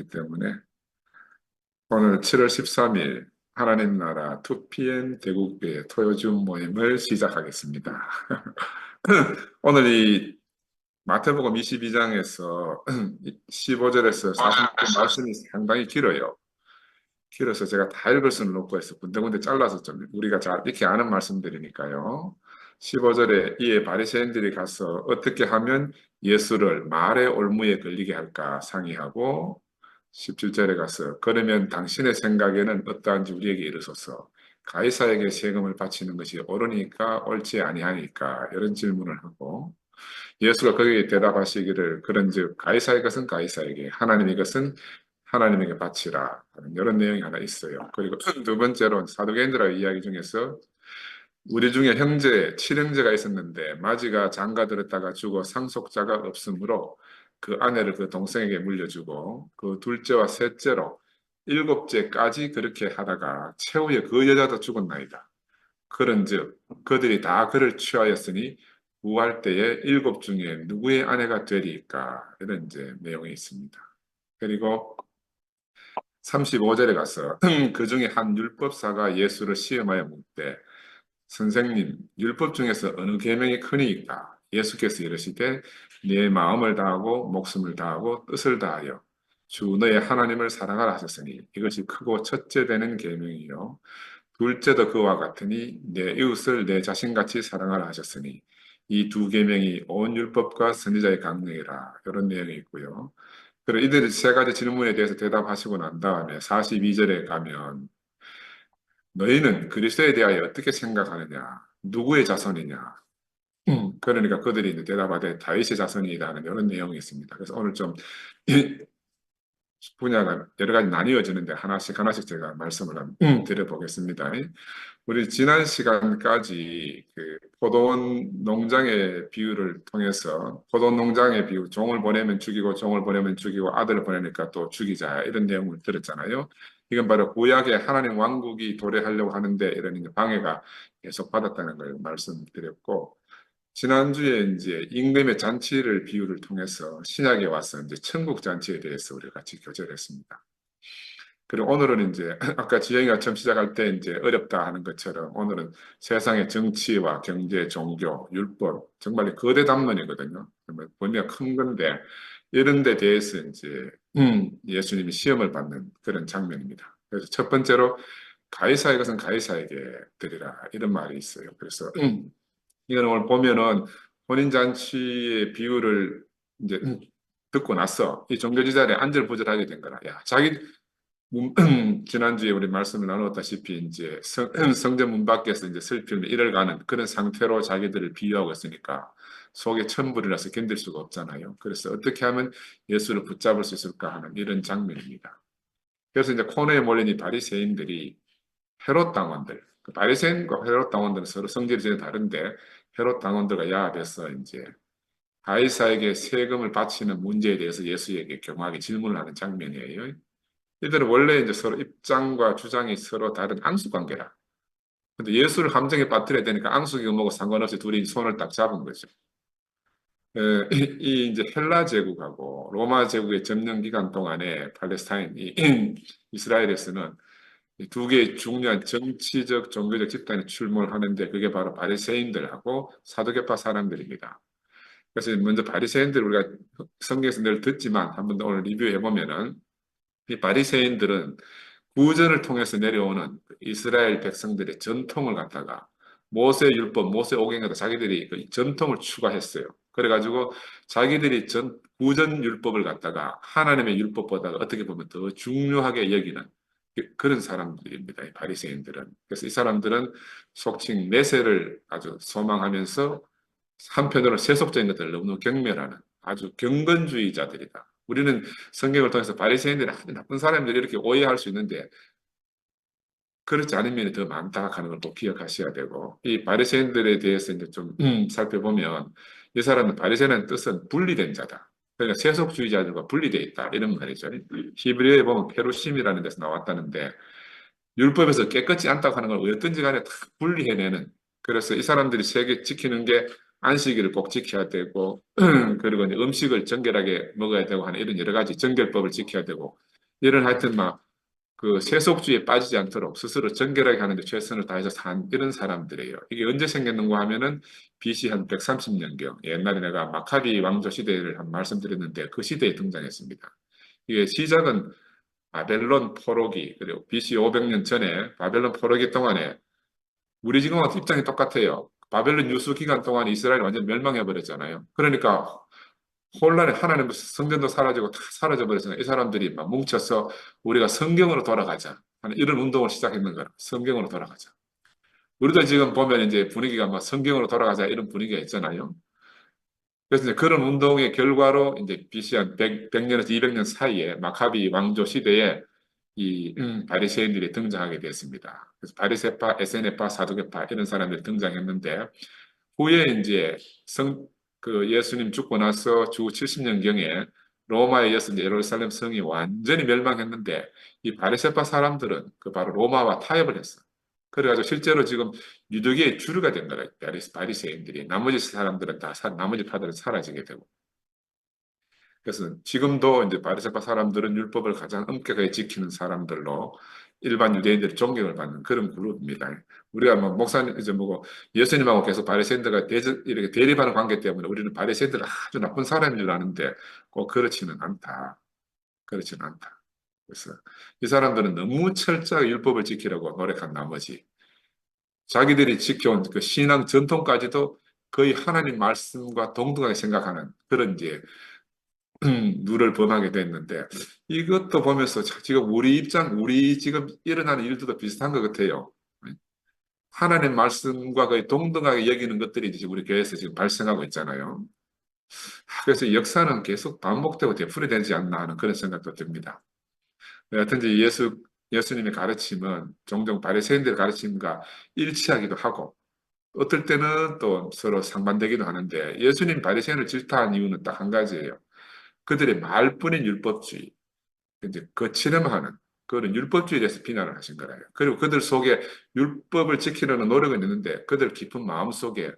있기 때문에 오늘 7월 13일 하나님 나라 2PM 대국교회 토요즘 모임을 시작하겠습니다. 오늘 이 마태복음 22장에서 15절에서 40절 말씀이 상당히 길어요. 길어서 제가 다 읽을 수는 없고 해서 군데군데 잘라서 좀 우리가 잘 이렇게 아는 말씀들이니까요. 15절에 이에 바리새인들이 가서 어떻게 하면 예수를 말의 올무에 걸리게 할까 상의하고 17절에 가서 그러면 당신의 생각에는 어떠한지 우리에게 이르소서 가이사에게 세금을 바치는 것이 옳으니까 옳지 아니하니까 이런 질문을 하고 예수가 거기에 대답하시기를 그런즉 가이사의 것은 가이사에게 하나님의 것은 하나님에게 바치라 하는 이런 내용이 하나 있어요. 그리고 두 번째로 사두개인들의 이야기 중에서 우리 중에 형제, 칠형제가 있었는데 마지가 장가들었다가 죽어 상속자가 없으므로 그 아내를 그 동생에게 물려주고 그 둘째와 셋째로 일곱째까지 그렇게 하다가 최후에 그 여자도 죽었나이다. 그런즉 그들이 다 그를 취하였으니 구할 때에 일곱 중에 누구의 아내가 되리까 이런 이제 내용이 있습니다. 그리고 35절에 가서 그 중에 한 율법사가 예수를 시험하여 묻되 선생님, 율법 중에서 어느 계명이 크니이까? 예수께서 이르시되 네 마음을 다하고 목숨을 다하고 뜻을 다하여 주 너의 하나님을 사랑하라 하셨으니 이것이 크고 첫째 되는 계명이요 둘째도 그와 같으니 내 이웃을 내 자신같이 사랑하라 하셨으니 이 두 계명이 온 율법과 선지자의 강령이라 이런 내용이 있고요. 그리고 이들 세 가지 질문에 대해서 대답하시고 난 다음에 42절에 가면 너희는 그리스도에 대하여 어떻게 생각하느냐? 누구의 자손이냐? 그러니까 그들이 이제 대답하되 다윗의 자손이라는 이런 내용이 있습니다. 그래서 오늘 좀 분야가 여러 가지 나뉘어지는데 하나씩 하나씩 제가 말씀을 드려보겠습니다. 우리 지난 시간까지 그 포도원 농장의 비유를 통해서 포도원 농장의 비유, 종을 보내면 죽이고 종을 보내면 죽이고 아들을 보내니까 또 죽이자 이런 내용을 들었잖아요. 이건 바로 구약의 하나님 왕국이 도래하려고 하는데 이런 이제 방해가 계속 받았다는 걸 말씀드렸고 지난주에 이제 임금의 잔치를 비유를 통해서 신약에 와서 이제 천국 잔치에 대해서 우리가 같이 교제를 했습니다. 그리고 오늘은 이제 아까 지영이가 처음 시작할 때 이제 어렵다 하는 것처럼 오늘은 세상의 정치와 경제, 종교, 율법 정말 거대 담론이거든요. 정말 범위가 큰 건데 이런 데 대해서 이제 예수님이 시험을 받는 그런 장면입니다. 그래서 첫 번째로 가이사의 것은 가이사에게 드리라 이런 말이 있어요. 그래서 이건 오늘 보면은 혼인잔치의 비유를 이제 듣고 나서 이 종교지자리에 안절부절하게 된 거라. 야, 자기 지난주에 우리 말씀을 나누었다시피 이제 성전 문 밖에서 이제 슬픔을 잃어가는 그런 상태로 자기들을 비유하고 있으니까 속에 천불이 나서 견딜 수가 없잖아요. 그래서 어떻게 하면 예수를 붙잡을 수 있을까 하는 이런 장면입니다. 그래서 이제 코너에 몰린 이 바리새인들이 헤롯 당원들, 그 바리새인과 헤롯 당원들은 서로 성질이 전혀 다른데 헤롯 당원들과 야합해서 이제 가이사에게 세금을 바치는 문제에 대해서 예수에게 경하게 질문을 하는 장면이에요. 이들은 원래 이제 서로 입장과 주장이 서로 다른 앙숙 관계라. 근데 예수를 함정에 빠뜨려야 되니까 앙숙이 뭐고 상관없이 둘이 손을 딱 잡은 거죠. 이 이제 헬라 제국하고 로마 제국의 점령 기간 동안에 팔레스타인, 이스라엘에서는 이두 개의 중요한 정치적, 종교적 집단이 출몰 하는데 그게 바로 바리새인들하고 사두개파 사람들입니다. 그래서 먼저 바리새인들 우리가 성경에서 늘 듣지만 한번 오늘 리뷰해 보면은 이 바리새인들은 구전을 통해서 내려오는 이스라엘 백성들의 전통을 갖다가 모세 율법, 모세 오경에다 자기들이 그 전통을 추가했어요. 그래가지고 자기들이 구전 율법을 갖다가 하나님의 율법보다 어떻게 보면 더 중요하게 여기는 그런 사람들입니다. 이 바리새인들은. 그래서 이 사람들은 속칭 메세를 아주 소망하면서 한편으로는 세속적인 것들을 너무 경멸하는 아주 경건주의자들이다. 우리는 성경을 통해서 바리새인들이 아주 나쁜 사람들이 이렇게 오해할 수 있는데 그렇지 않은 면이 더 많다 하는 걸 꼭 기억하셔야 되고 이 바리새인들에 대해서 이제 좀 살펴보면 이 사람은 바리새인의 뜻은 분리된 자다. 그러니까 세속주의자들과 분리되어 있다 이런 말이죠. 히브리어에 보면 페루심이라는 데서 나왔다는데 율법에서 깨끗지 않다고 하는 걸 어떤지 간에 다 분리해내는 그래서 이 사람들이 세계 지키는 게 안식일을 꼭 지켜야 되고 그리고 이제 음식을 정결하게 먹어야 되고 하는 이런 여러 가지 정결법을 지켜야 되고 이런 하여튼 막 그 세속주의에 빠지지 않도록 스스로 정결하게 하는데 최선을 다해서 산 이런 사람들이에요. 이게 언제 생겼는가 하면은 BC 한 130년경. 옛날에 내가 마카비 왕조 시대를 한 말씀드렸는데 그 시대에 등장했습니다. 이게 시작은 바벨론 포로기, 그리고 BC 500년 전에 바벨론 포로기 동안에 우리 지금하고 입장이 똑같아요. 바벨론 유수 기간 동안 이스라엘이 완전 멸망해 버렸잖아요. 그러니까 혼란에 하나님 성전도 사라지고 다 사라져 버렸잖아요. 이 사람들이 막 뭉쳐서 우리가 성경으로 돌아가자 하는 이런 운동을 시작했는 거예요. 성경으로 돌아가자. 우리도 지금 보면 이제 분위기가 막 성경으로 돌아가자 이런 분위기가 있잖아요. 그래서 이제 그런 운동의 결과로 이제 BC 한 100년에서 200년 사이에 마카비 왕조 시대에 이 바리새인들이 등장하게 됐습니다. 그래서 바리새파, 에세네파, 사두개파 이런 사람들이 등장했는데 후에 이제 그 예수님 죽고 나서 주 70년경에 로마에 이어서 이제 예루살렘 성이 완전히 멸망했는데 이 바리새파 사람들은 그 바로 로마와 타협을 했어. 그래가지고 실제로 지금 유대교의 주류가 된 거예요. 바리새인들이 나머지 사람들은 다 나머지 파들은 사라지게 되고. 그래서 지금도 이제 바리새파 사람들은 율법을 가장 엄격하게 지키는 사람들로 일반 유대인들이 존경을 받는 그런 그룹입니다. 우리가 뭐 목사님 이제 뭐고 예수님하고 계속 바리새인들과 이렇게 대립하는 관계 때문에 우리는 바리새인들을 아주 나쁜 사람인 줄 아는데 꼭 그렇지는 않다. 그렇지는 않다. 그래서 이 사람들은 너무 철저하게 율법을 지키려고 노력한 나머지 자기들이 지켜온 그 신앙 전통까지도 거의 하나님 말씀과 동등하게 생각하는 그런 이제 누를 범하게 됐는데 이것도 보면서 지금 우리 지금 일어나는 일들도 비슷한 것 같아요. 하나님 말씀과 거의 동등하게 여기는 것들이 지금 우리 교회에서 지금 발생하고 있잖아요. 그래서 역사는 계속 반복되고 되풀이되지 않나 하는 그런 생각도 듭니다. 여하튼 이제 예수님의 가르침은 종종 바리새인들의 가르침과 일치하기도 하고 어떨 때는 또 서로 상반되기도 하는데 예수님 바리새인을 질타한 이유는 딱 한 가지예요. 그들의 말뿐인 율법주의. 이제 거칠음하는 그런 율법주의에 대해서 비난을 하신 거예요. 그리고 그들 속에 율법을 지키려는 노력은 있는데 그들 깊은 마음 속에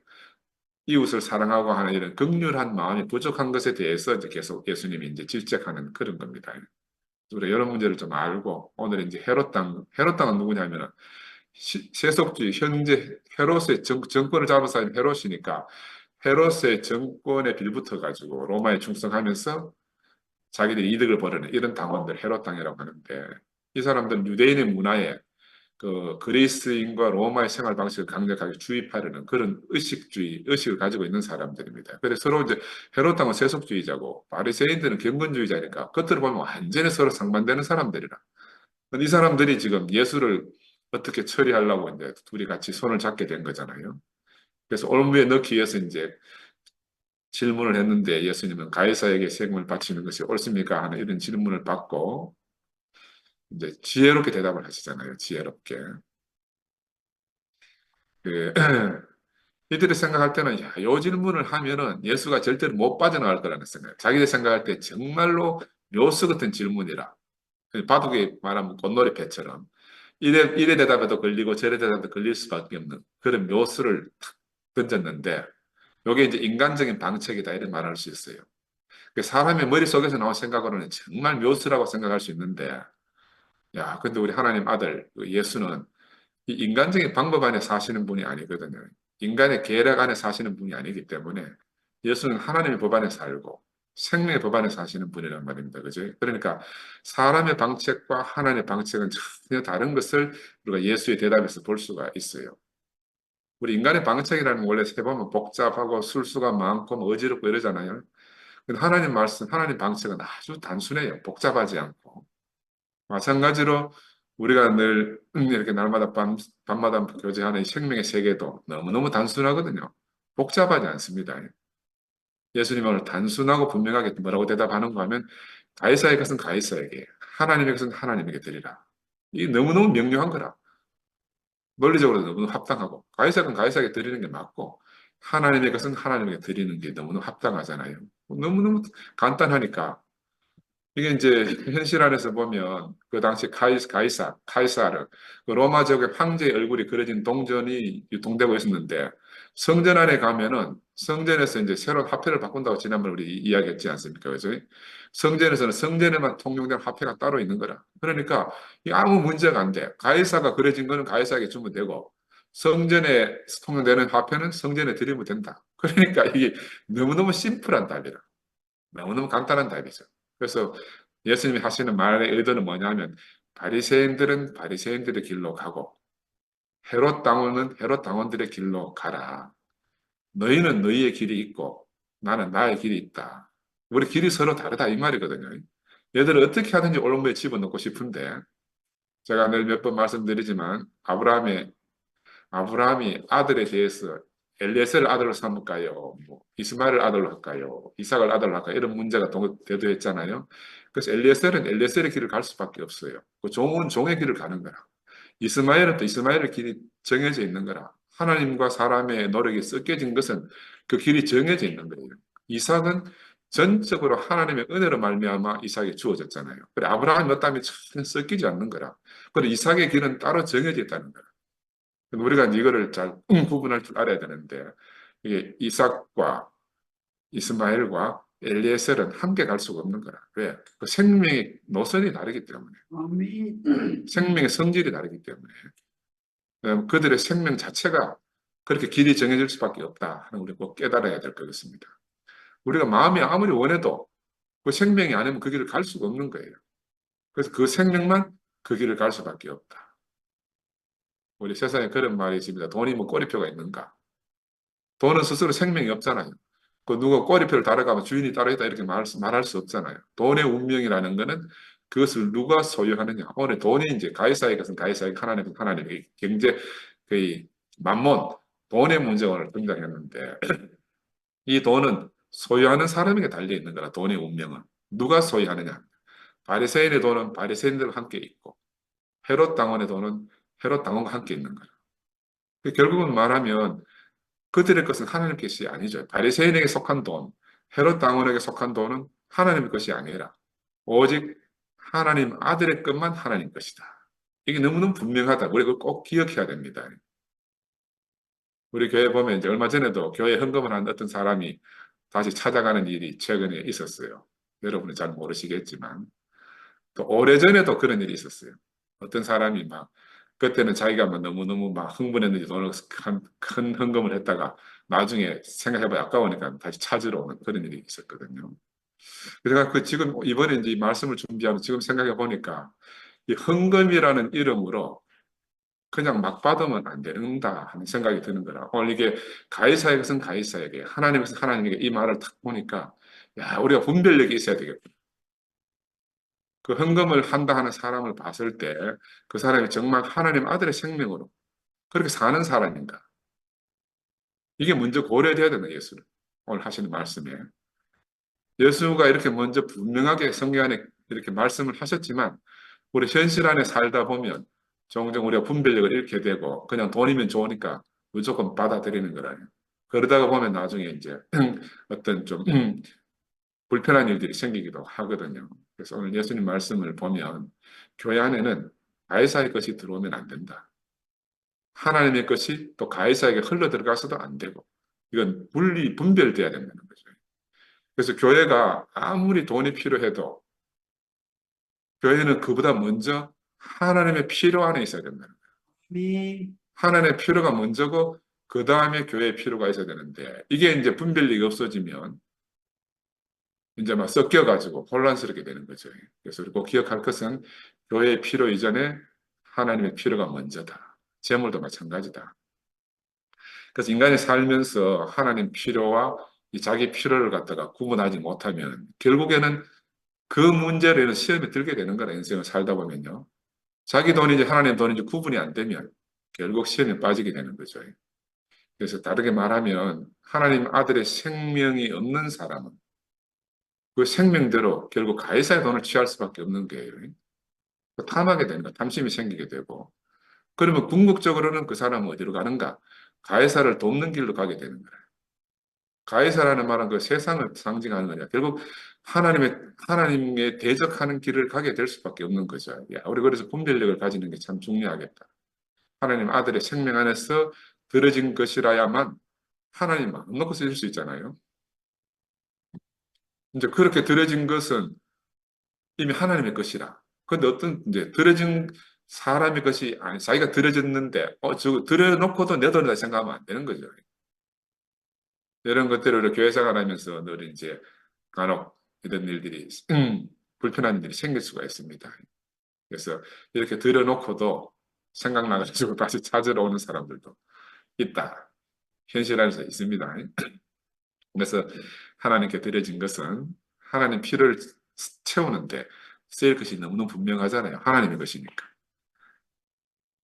이웃을 사랑하고 하는 이런 극률한 마음이 부족한 것에 대해서 이제 계속 예수님이 이제 질책하는 그런 겁니다. 우리가 이런 문제를 좀 알고 오늘 이제 헤롯당은 누구냐면은 세속주의 현재 헤롯의 정권을 잡은 사람이 헤롯이니까 헤롯의 정권에 빌붙어 가지고 로마에 충성하면서 자기들이 이득을 벌이는 이런 당원들 헤롯 당이라고 하는데 이 사람들은 유대인의 문화에 그 그리스인과 로마의 생활 방식을 강력하게 주입하려는 그런 의식을 가지고 있는 사람들입니다. 그래서 서로 이제 헤롯 당은 세속주의자고 바리새인들은 경건주의자니까 겉으로 보면 완전히 서로 상반되는 사람들이라. 이 사람들이 지금 예수를 어떻게 처리하려고 이제 둘이 같이 손을 잡게 된 거잖아요. 그래서 올무에 넣기 위해서 이제 질문을 했는데 예수님은 가이사에게 세금을 바치는 것이 옳습니까? 하는 이런 질문을 받고 이제 지혜롭게 대답을 하시잖아요. 지혜롭게. 그, 이들이 생각할 때는 야, 이 질문을 하면은 예수가 절대로 못 빠져나갈 거라는 생각. 자기들 생각할 때 정말로 묘수 같은 질문이라. 바둑에 말하면 꽃놀이패처럼 이래 대답해도 걸리고 저래 대답해도 걸릴 수밖에 없는 그런 묘수를 탁 던졌는데 이게 이제 인간적인 방책이다 이런 말할 수 있어요. 사람의 머릿속에서 나온 생각으로는 정말 묘수라고 생각할 수 있는데, 야, 근데 우리 하나님 아들, 그 예수는 이 인간적인 방법 안에 사시는 분이 아니거든요. 인간의 계략 안에 사시는 분이 아니기 때문에 예수는 하나님의 법 안에 살고 생명의 법 안에 사시는 분이란 말입니다. 그죠? 그러니까 사람의 방책과 하나님의 방책은 전혀 다른 것을 우리가 예수의 대답에서 볼 수가 있어요. 우리 인간의 방책이라는 건 원래 세보면 복잡하고 술수가 많고 뭐 어지럽고 이러잖아요. 근데 하나님 말씀, 하나님 방식은 아주 단순해요. 복잡하지 않고. 마찬가지로 우리가 늘 이렇게 날마다 밤마다 교제하는 이 생명의 세계도 너무너무 단순하거든요. 복잡하지 않습니다. 예수님은 오늘 단순하고 분명하게 뭐라고 대답하는가 하면 가이사의 것은 가이사에게, 하나님의 것은 하나님에게 드리라. 이 너무너무 명료한 거라. 논리적으로 너무너무 합당하고 가이사는 가이사에게 드리는 게 맞고 하나님의 것은 하나님에게 드리는 게 너무너무 합당하잖아요. 너무너무 간단하니까 이게 이제 현실 안에서 보면 그 당시 카이사르 그 로마 제국의 황제의 얼굴이 그려진 동전이 유통되고 있었는데 성전 안에 가면은 성전에서 이제 새로운 화폐를 바꾼다고 지난번에 우리 이야기했지 않습니까? 그죠? 성전에서는 성전에만 통용된 화폐가 따로 있는 거라. 그러니까 이 아무 문제가 안 돼. 가이사가 그려진 거는 가이사에게 주면 되고 성전에 통용되는 화폐는 성전에 드리면 된다. 그러니까 이게 너무너무 심플한 답이라. 너무너무 간단한 답이죠. 그래서 예수님이 하시는 말의 의도는 뭐냐면 바리새인들은 바리새인들의 길로 가고 헤롯 당원은 헤롯 당원들의 길로 가라. 너희는 너희의 길이 있고 나는 나의 길이 있다. 우리 길이 서로 다르다 이 말이거든요. 얘들을 어떻게 하든지 올무에 집어넣고 싶은데 제가 늘 몇 번 말씀드리지만 아브라함이 아들에 대해서 엘리에셀을 아들로 삼을까요? 뭐 이스마엘을 아들로 할까요? 이삭을 아들로 할까요? 이런 문제가 대두했잖아요. 그래서 엘리에셀은 엘리에셀의 길을 갈 수밖에 없어요. 그 종은 종의 길을 가는 거라. 이스마엘은 또 이스마엘의 길이 정해져 있는 거라. 하나님과 사람의 노력이 섞여진 것은 그 길이 정해져 있는 거예요. 이삭은 전적으로 하나님의 은혜로 말미암아 이삭이 주어졌잖아요. 그래 아브라함이 어떠면 전혀 섞이지 않는 거라. 그래 이삭의 길은 따로 정해져 있다는 거라. 우리가 이거를 잘 구분할 줄 알아야 되는데 이게 이삭과 이스마엘과 엘리에셀은 함께 갈 수가 없는 거라. 왜? 그 생명의 노선이 다르기 때문에. 생명의 성질이 다르기 때문에. 그들의 생명 자체가 그렇게 길이 정해질 수밖에 없다 하는 우리가 꼭 깨달아야 될 것 같습니다. 우리가 마음이 아무리 원해도 그 생명이 아니면 그 길을 갈 수가 없는 거예요. 그래서 그 생명만 그 길을 갈 수밖에 없다. 우리 세상에 그런 말이 있습니다. 돈이 뭐 꼬리표가 있는가? 돈은 스스로 생명이 없잖아요. 그 누가 꼬리표를 달아가면 주인이 따르겠다 이렇게 말할 수 없잖아요. 돈의 운명이라는 거는 그것을 누가 소유하느냐. 오늘 돈이 이제 가이사의 것은 가이사에게 하나님은 하나님에게 경제, 그 만몬, 돈의 문제가 오늘 등장했는데 이 돈은 소유하는 사람에게 달려 있는 거라. 돈의 운명은 누가 소유하느냐. 바리새인의 돈은 바리새인들과 함께 있고 헤롯 당원의 돈은 헤롯 당원과 함께 있는 거라. 결국은 말하면 그들의 것은 하나님 것이 아니죠. 바리새인에게 속한 돈, 헤롯 당원에게 속한 돈은 하나님의 것이 아니라 오직 하나님 아들의 것만 하나님 것이다. 이게 너무너무 분명하다. 우리가 꼭 기억해야 됩니다. 우리 교회 보면 이제 얼마 전에도 교회 헌금을 한 어떤 사람이 다시 찾아가는 일이 최근에 있었어요. 여러분은 잘 모르시겠지만 또 오래전에도 그런 일이 있었어요. 어떤 사람이 막 그때는 자기가 막 너무너무 막 흥분했는지 돈을 큰 헌금을 했다가 나중에 생각해봐야 아까우니까 다시 찾으러 오는 그런 일이 있었거든요. 그래서 그 지금 이번에 이제 이 말씀을 준비하면 지금 생각해 보니까 이 헌금이라는 이름으로 그냥 막 받으면 안 된다 하는 생각이 드는 거라. 오늘 이게 가이사의 것은 가이사에게, 하나님의 것은 하나님에게 이 말을 딱 보니까 야, 우리가 분별력이 있어야 되겠다. 그 헌금을 한다 하는 사람을 봤을 때 그 사람이 정말 하나님 아들의 생명으로 그렇게 사는 사람인가? 이게 먼저 고려돼야 된다, 예수는. 오늘 하시는 말씀에. 예수가 이렇게 먼저 분명하게 성경 안에 이렇게 말씀을 하셨지만 우리 현실 안에 살다 보면 종종 우리가 분별력을 잃게 되고 그냥 돈이면 좋으니까 무조건 받아들이는 거라요. 그러다가 보면 나중에 이제 어떤 좀 불편한 일들이 생기기도 하거든요. 그래서 오늘 예수님 말씀을 보면 교회 안에는 가해사의 것이 들어오면 안 된다. 하나님의 것이 또 가해사에게 흘러 들어가서도 안 되고 이건 분별돼야 된다는 거죠. 그래서 교회가 아무리 돈이 필요해도 교회는 그보다 먼저 하나님의 필요 안에 있어야 된다는 거예요. 하나님의 필요가 먼저고 그 다음에 교회의 필요가 있어야 되는데 이게 이제 분별력이 없어지면 이제 막 섞여가지고 혼란스럽게 되는 거죠. 그래서 우리 꼭 기억할 것은 교회의 필요 이전에 하나님의 필요가 먼저다. 재물도 마찬가지다. 그래서 인간이 살면서 하나님 필요와 이 자기 필요를 갖다가 구분하지 못하면 결국에는 그 문제로 시험에 들게 되는 거라 인생을 살다 보면요. 자기 돈인지 하나님 돈인지 구분이 안 되면 결국 시험에 빠지게 되는 거죠. 그래서 다르게 말하면 하나님 아들의 생명이 없는 사람은 그 생명대로 결국 가해사의 돈을 취할 수밖에 없는 거예요. 탐하게 되는 거, 탐심이 생기게 되고 그러면 궁극적으로는 그 사람은 어디로 가는가? 가해사를 돕는 길로 가게 되는 거예요. 가해사라는 말은 그 세상을 상징하는 거냐. 결국 하나님에 대적하는 길을 가게 될 수밖에 없는 거죠. 야, 우리 그래서 분별력을 가지는 게 참 중요하겠다. 하나님 아들의 생명 안에서 들어진 것이라야만 하나님 마음 놓고 쓰실 수 있잖아요. 이제 그렇게 드려진 것은 이미 하나님의 것이라. 근데 어떤 이제 드려진 사람의 것이 아니 자기가 드려졌는데 저 드려놓고도 내 돈이다 생각하면 안 되는 거죠. 이런 것들을 교회 생활하면서 늘 이제 간혹 이런 일들이 불편한 일들이 생길 수가 있습니다. 그래서 이렇게 드려놓고도 생각나가지고 다시 찾으러 오는 사람들도 있다. 현실 안에서 있습니다. 그래서 하나님께 드려진 것은 하나님 피를 채우는데 쓰일 것이 너무너무 분명하잖아요. 하나님의 것이니까.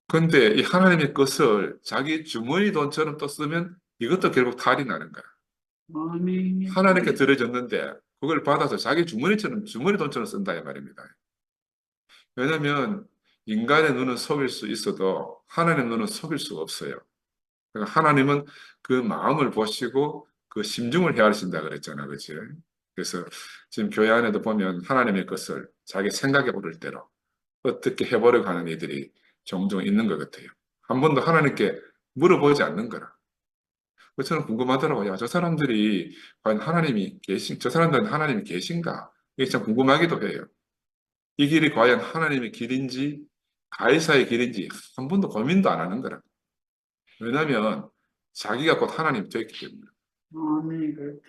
그런데 이 하나님의 것을 자기 주머니 돈처럼 또 쓰면 이것도 결국 탈이 나는 거야. 아멘. 하나님께 드려졌는데 그걸 받아서 자기 주머니처럼 주머니 돈처럼 쓴다 이 말입니다. 왜냐하면 인간의 눈은 속일 수 있어도 하나님의 눈은 속일 수가 없어요. 그러니까 하나님은 그 마음을 보시고 그 심중을 헤아리신다 그랬잖아, 그렇지? 그래서 지금 교회 안에도 보면 하나님의 것을 자기 생각에 오를 대로 어떻게 해보려고 하는 이들이 종종 있는 것 같아요. 한 번도 하나님께 물어보지 않는 거라. 저는 궁금하더라고요. 야, 저 사람들이 과연 저 사람들은 하나님이 계신가? 이게 참 궁금하기도 해요. 이 길이 과연 하나님의 길인지, 가이사의 길인지 한 번도 고민도 안 하는 거라. 왜냐하면 자기가 곧 하나님 됐기 때문에. 아멘.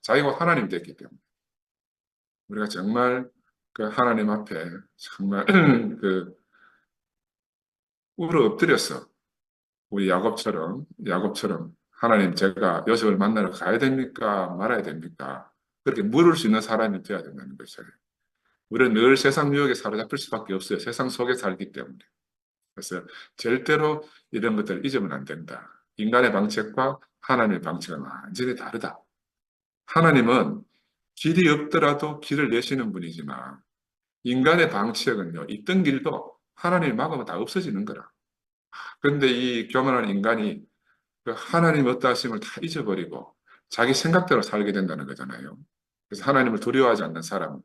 자기가 곧 하나님 됐기 때문에. 우리가 정말 그 하나님 앞에 정말 그 울어 엎드려서 우리 야곱처럼 하나님 제가 요셉을 만나러 가야 됩니까? 말아야 됩니까? 그렇게 물을 수 있는 사람이 되어야 된다는 것이에요. 우리는 늘 세상 유혹에 사로잡힐 수밖에 없어요. 세상 속에 살기 때문에. 그래서 절대로 이런 것들을 잊으면 안 된다. 인간의 방책과 하나님의 방책은 완전히 다르다. 하나님은 길이 없더라도 길을 내시는 분이지만 인간의 방책은요, 있던 길도 하나님이 막으면 다 없어지는 거라. 그런데 이 교만한 인간이 그 하나님 어떠하심을 다 잊어버리고 자기 생각대로 살게 된다는 거잖아요. 그래서 하나님을 두려워하지 않는 사람은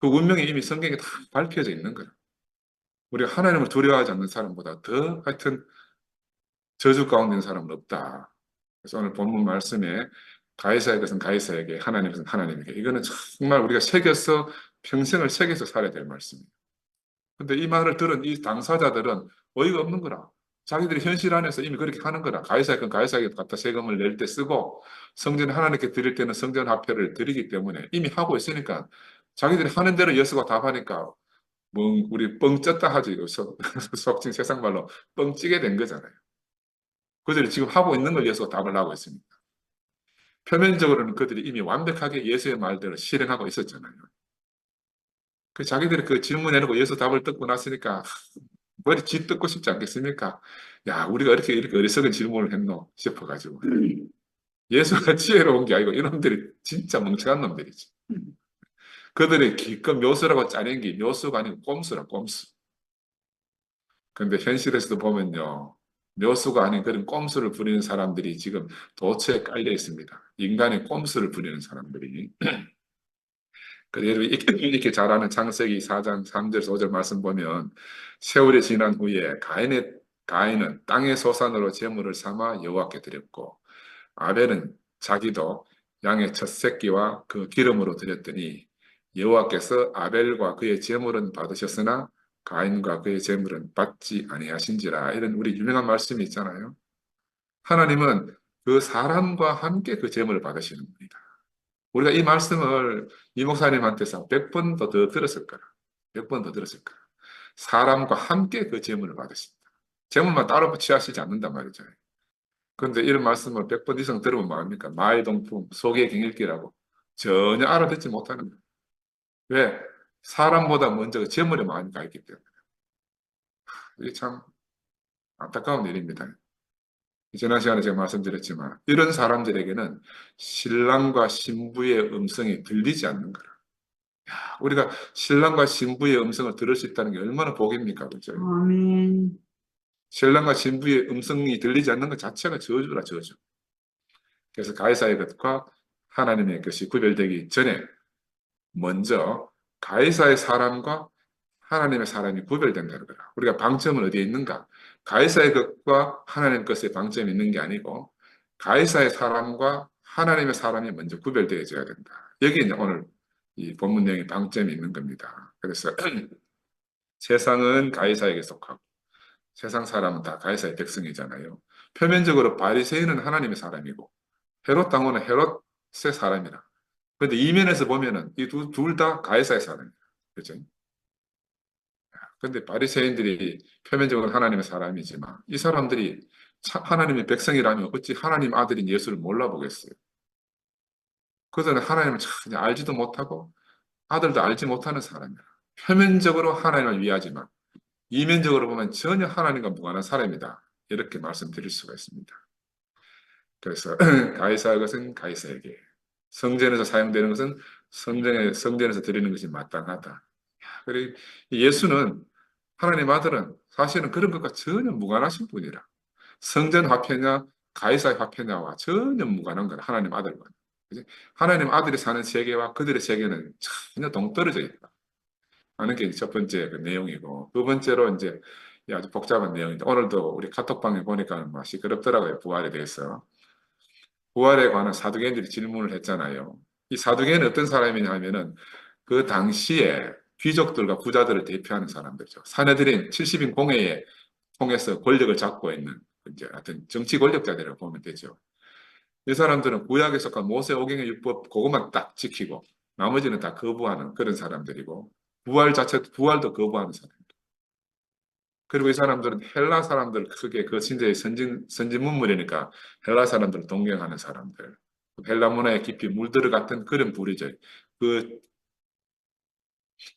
그 운명이 이미 성경에 다 밝혀져 있는 거예요. 우리가 하나님을 두려워하지 않는 사람보다 더 하여튼 저주 가운데 있는 사람은 없다. 그래서 오늘 본문 말씀에 가이사의 것은 가이사에게 하나님의 것은 하나님에게 이거는 정말 우리가 새겨서 평생을 새겨서 살아야 될 말씀이에요. 근데 이 말을 들은 이 당사자들은 어이가 없는 거라. 자기들이 현실 안에서 이미 그렇게 하는 거라. 가이사의 건 가이사에게 갖다 세금을 낼 때 쓰고 성전 하나님께 드릴 때는 성전 화폐를 드리기 때문에 이미 하고 있으니까 자기들이 하는 대로 예수가 답하니까 뭐 우리 뻥 쪘다 하지. 속칭 세상 말로 뻥 찌게 된 거잖아요. 그들이 지금 하고 있는 걸 예수가 답을 하고 있습니다. 표면적으로는 그들이 이미 완벽하게 예수의 말대로 실행하고 있었잖아요. 그 자기들이 그 질문 해놓고 예수 답을 듣고 났으니까 머리 쥐뜯고 싶지 않겠습니까? 야, 우리가 이렇게 어리석은 질문을 했노 싶어가지고. 예수가 지혜로운 게 아니고 이놈들이 진짜 멍청한 놈들이지. 그들이 기껏 묘수라고 짜낸 게 묘수가 아니고 꼼수라, 꼼수. 근데 현실에서도 보면요. 묘수가 아닌 그런 꼼수를 부리는 사람들이 지금 도처에 깔려 있습니다. 인간의 꼼수를 부리는 사람들이. 그래서 이렇게 잘하는 창세기 4장 3절에서 5절 말씀 보면 세월이 지난 후에 가인은 땅의 소산으로 제물을 삼아 여호와께 드렸고 아벨은 자기도 양의 첫 새끼와 그 기름으로 드렸더니 여호와께서 아벨과 그의 제물은 받으셨으나 가인과 그의 제물은 받지 아니하신지라 이런 우리 유명한 말씀이 있잖아요. 하나님은 그 사람과 함께 그 제물을 받으시는 분이다. 우리가 이 말씀을 이 목사님한테서 100번도 더 들었을 거라. 100번 더 들었을 거라. 사람과 함께 그 제물을 받으십니다. 제물만 따로 취하시지 않는단 말이죠. 그런데 이런 말씀을 100번 이상 들으면 뭐합니까? 마의동풍, 속의 경읽기라고 전혀 알아듣지 못하는 거예요. 왜? 사람보다 먼저 그 제물에 마음이 가 있기 때문에. 이게 참 안타까운 일입니다. 지난 시간에 제가 말씀드렸지만 이런 사람들에게는 신랑과 신부의 음성이 들리지 않는 거라. 우리가 신랑과 신부의 음성을 들을 수 있다는 게 얼마나 복입니까? 그죠? 아멘. 신랑과 신부의 음성이 들리지 않는 것 자체가 저주라, 저주. 그래서 가이사의 것과 하나님의 것이 구별되기 전에 먼저 가이사의 사람과 하나님의 사람이 구별된다는 거라. 우리가 방점은 어디에 있는가? 가이사의 것과 하나님의 것에 방점이 있는 게 아니고 가이사의 사람과 하나님의 사람이 먼저 구별되어져야 된다. 여기 이제 오늘 이 본문 내용의 방점이 있는 겁니다. 그래서 세상은 가이사에게 속하고 세상 사람은 다 가이사의 백성이잖아요. 표면적으로 바리새인은 하나님의 사람이고 헤롯 당원은 헤롯의 사람이라. 그런데 이면에서 보면은 이 둘 다 가이사의 사람이에요. 그죠? 그런데 바리새인들이 표면적으로 하나님의 사람이지만 이 사람들이 하나님의 백성이라면 어찌 하나님 아들인 예수를 몰라보겠어요. 그들은 하나님을 전혀 알지도 못하고 아들도 알지 못하는 사람이라. 표면적으로 하나님을 위하지만 이면적으로 보면 전혀 하나님과 무관한 사람이다. 이렇게 말씀드릴 수가 있습니다. 그래서 가이사의 것은 가이사에게, 성전에서 사용되는 것은 성전에서 드리는 것이 마땅하다. 그리고 예수는 하나님 아들은 사실은 그런 것과 전혀 무관하신 분이라. 성전 화폐냐 가이사의 화폐냐와 전혀 무관한 건 하나님 아들과. 하나님 아들이 사는 세계와 그들의 세계는 전혀 동떨어져 있다 하는 게 첫 번째 그 내용이고, 두 번째로 이제 아주 복잡한 내용인데 오늘도 우리 카톡방에 보니까 막 시끄럽더라고요. 부활에 대해서. 부활에 관한 사두개인들이 질문을 했잖아요. 이 사두개인은 어떤 사람이냐 하면은 그 당시에 귀족들과 부자들을 대표하는 사람들이죠. 사내들인 70인 공회에 통해서 권력을 잡고 있는 이제 하여튼 정치 권력자들이라고 보면 되죠. 이 사람들은 구약에 속한 모세 오경의 율법 그것만 딱 지키고 나머지는 다 거부하는 그런 사람들이고, 부활도 거부하는 사람들. 그리고 이 사람들은 헬라 사람들, 크게 그 신제의 선진 문물이니까 헬라 사람들을 동경하는 사람들. 헬라 문화에 깊이 물들어갔던 그런 부류죠. 그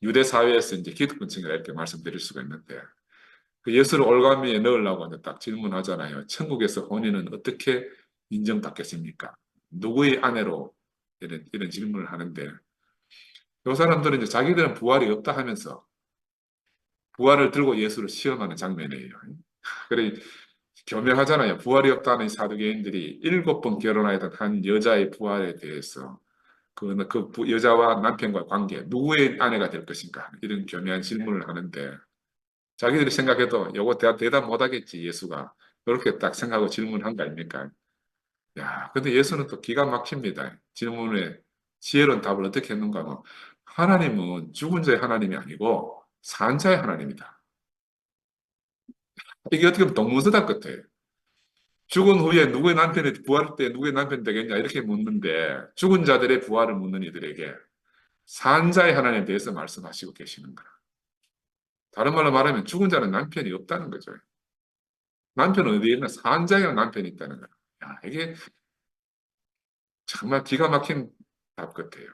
유대 사회에서 이제 기득권층이라 이렇게 말씀드릴 수가 있는데, 그 예수를 올가미에 넣으려고 하는데 딱 질문하잖아요. 천국에서 혼인은 어떻게 인정받겠습니까? 누구의 아내로? 이런 질문을 하는데, 이 사람들은 이제 자기들은 부활이 없다 하면서 부활을 들고 예수를 시험하는 장면이에요. 그래, 교묘하잖아요. 부활이 없다는 이 사두개인들이 7번 결혼하였던 한 여자의 부활에 대해서 그 여자와 남편과의 관계, 누구의 아내가 될 것인가? 이런 교묘한 질문을 하는데, 자기들이 생각해도 요거 대답 못 하겠지, 예수가. 그렇게 딱 생각하고 질문한 거 아닙니까? 야, 근데 예수는 또 기가 막힙니다. 질문에 지혜로운 답을 어떻게 했는가 하면, 하나님은 죽은 자의 하나님이 아니고 산 자의 하나님이다. 이게 어떻게 보면 동문서답 같아요. 죽은 후에 누구의 남편이 부활할 때 누구의 남편이 되겠냐 이렇게 묻는데, 죽은 자들의 부활을 묻는 이들에게 산 자의 하나님에 대해서 말씀하시고 계시는 거야. 다른 말로 말하면 죽은 자는 남편이 없다는 거죠. 남편은 어디에 있나? 산 자의 남편이 있다는 거야. 야, 이게 정말 기가 막힌 답 같아요.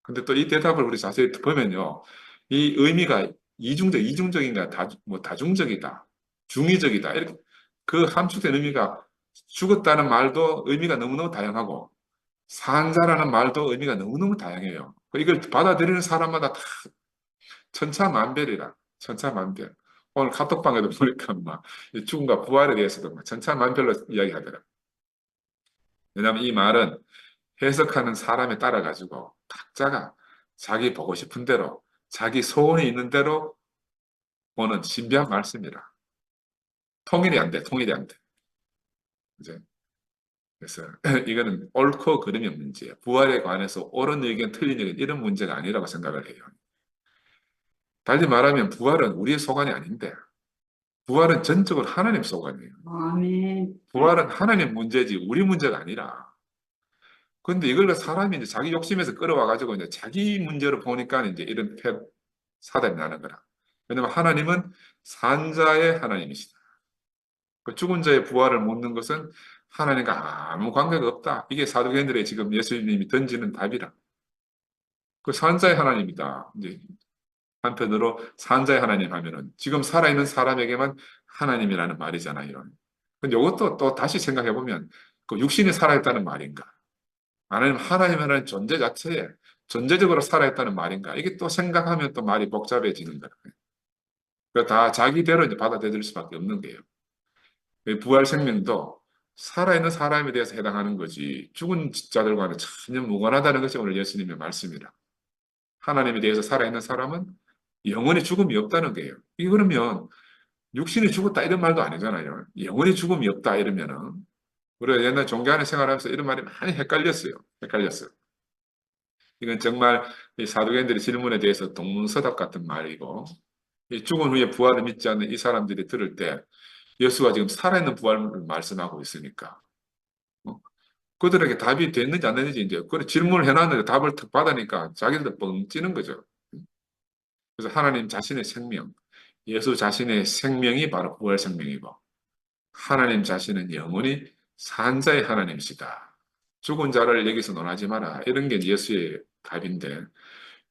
근데 또 이 대답을 우리 자세히 보면요. 이 의미가 이중적인가, 다중적이다, 중의적이다. 이렇게 그 함축된 의미가, 죽었다는 말도 의미가 너무너무 다양하고, 산자라는 말도 의미가 너무너무 다양해요. 이걸 받아들이는 사람마다 다 천차만별이라, 천차만별. 오늘 카톡방에도 보니까 막 죽음과 부활에 대해서도 막 천차만별로 이야기하더라. 왜냐하면 이 말은 해석하는 사람에 따라 가지고 각자가 자기 보고 싶은 대로, 자기 소원이 있는 대로 보는 신비한 말씀이라. 통일이 안 돼, 통일이 안 돼. 이제 그래서 이거는 옳고 그름의 문제야. 부활에 관해서 옳은 의견, 틀린 의견 이런 문제가 아니라고 생각을 해요. 달리 말하면 부활은 우리의 소관이 아닌데, 부활은 전적으로 하나님 소관이에요. 아멘. 부활은 하나님 문제지 우리 문제가 아니라. 근데 이걸 사람이 이제 자기 욕심에서 끌어와가지고 이제 자기 문제로 보니까 이제 이런 사단이 나는 거라. 왜냐면 하나님은 산자의 하나님이시다. 그 죽은 자의 부활을 묻는 것은 하나님과 아무 관계가 없다. 이게 사두개인들의 지금 예수님이 던지는 답이라. 그 산자의 하나님이다. 이제 한편으로 산자의 하나님 하면은 지금 살아있는 사람에게만 하나님이라는 말이잖아요. 근데 이것도 또 다시 생각해 보면 그 육신이 살아있다는 말인가? 아니면 하나님이라는 존재 자체에 존재적으로 살아있다는 말인가? 이게 또 생각하면 또 말이 복잡해지는 거예요. 다 자기대로 이제 받아들일 수밖에 없는 거예요. 부활 생명도 살아있는 사람에 대해서 해당하는 거지 죽은 자들과는 전혀 무관하다는 것이 오늘 예수님의 말씀이라. 하나님에 대해서 살아있는 사람은 영원히 죽음이 없다는 거예요. 이 그러면 육신이 죽었다 이런 말도 아니잖아요. 영원히 죽음이 없다 이러면은 우리가 옛날 종교 안에 생활하면서 이런 말이 많이 헷갈렸어요. 헷갈렸어요. 이건 정말 이 사두개인들의 질문에 대해서 동문서답 같은 말이고, 이 죽은 후에 부활을 믿지 않는 이 사람들이 들을 때 예수가 지금 살아있는 부활을 말씀하고 있으니까 어, 그들에게 답이 됐는지 안 됐는지 이제 그 질문을 해놨는데 답을 탁 받으니까 자기들 뻥 찌는 거죠. 그래서 하나님 자신의 생명, 예수 자신의 생명이 바로 부활 생명이고 하나님 자신은 영원히 산자의 하나님이시다. 죽은 자를 여기서 논하지 마라. 이런 게 예수의 답인데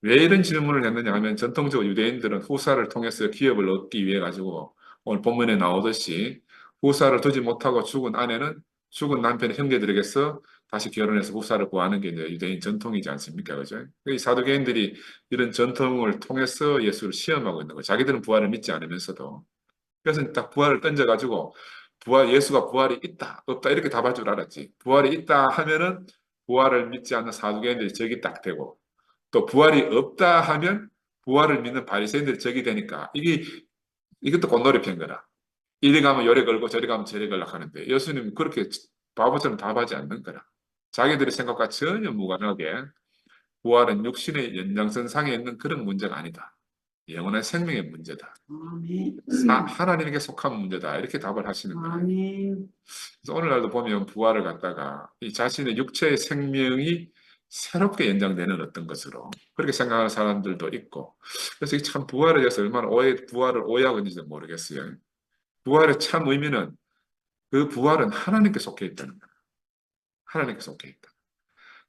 왜 이런 질문을 했느냐 하면 전통적으로 유대인들은 후사를 통해서 기업을 얻기 위해 가지고 오늘 본문에 나오듯이 후사를 두지 못하고 죽은 아내는 죽은 남편의 형제들에게서 다시 결혼해서 후사를 구하는 게 이제 유대인 전통이지 않습니까? 그죠? 이 사두개인들이 이런 전통을 통해서 예수를 시험하고 있는 거예요. 자기들은 부활을 믿지 않으면서도. 그래서 딱 부활을 던져가지고 예수가 부활이 있다, 없다 이렇게 답할 줄 알았지. 부활이 있다 하면은 부활을 믿지 않는 사두개인들이 적이 딱 되고 또 부활이 없다 하면 부활을 믿는 바리새인들이 적이 되니까 이것도 공놀이 편 거라. 이리 가면 요래 걸고 저리 가면 저리 걸락 하는데 예수님은 그렇게 바보처럼 답하지 않는 거라. 자기들의 생각과 전혀 무관하게 부활은 육신의 연장선상에 있는 그런 문제가 아니다. 영원한 생명의 문제다. 아멘. 하나님에게 속한 문제다. 이렇게 답을 하시는 거예요. 아멘. 그래서 오늘날도 보면 부활을 갖다가 이 자신의 육체의 생명이 새롭게 연장되는 어떤 것으로 그렇게 생각하는 사람들도 있고 그래서 이참 부활에 대해서 얼마나 부활을 오해하고 있는지 모르겠어요. 부활의 참 의미는 그 부활은 하나님께 속해 있다는 거예요. 하나님께 속해 있다.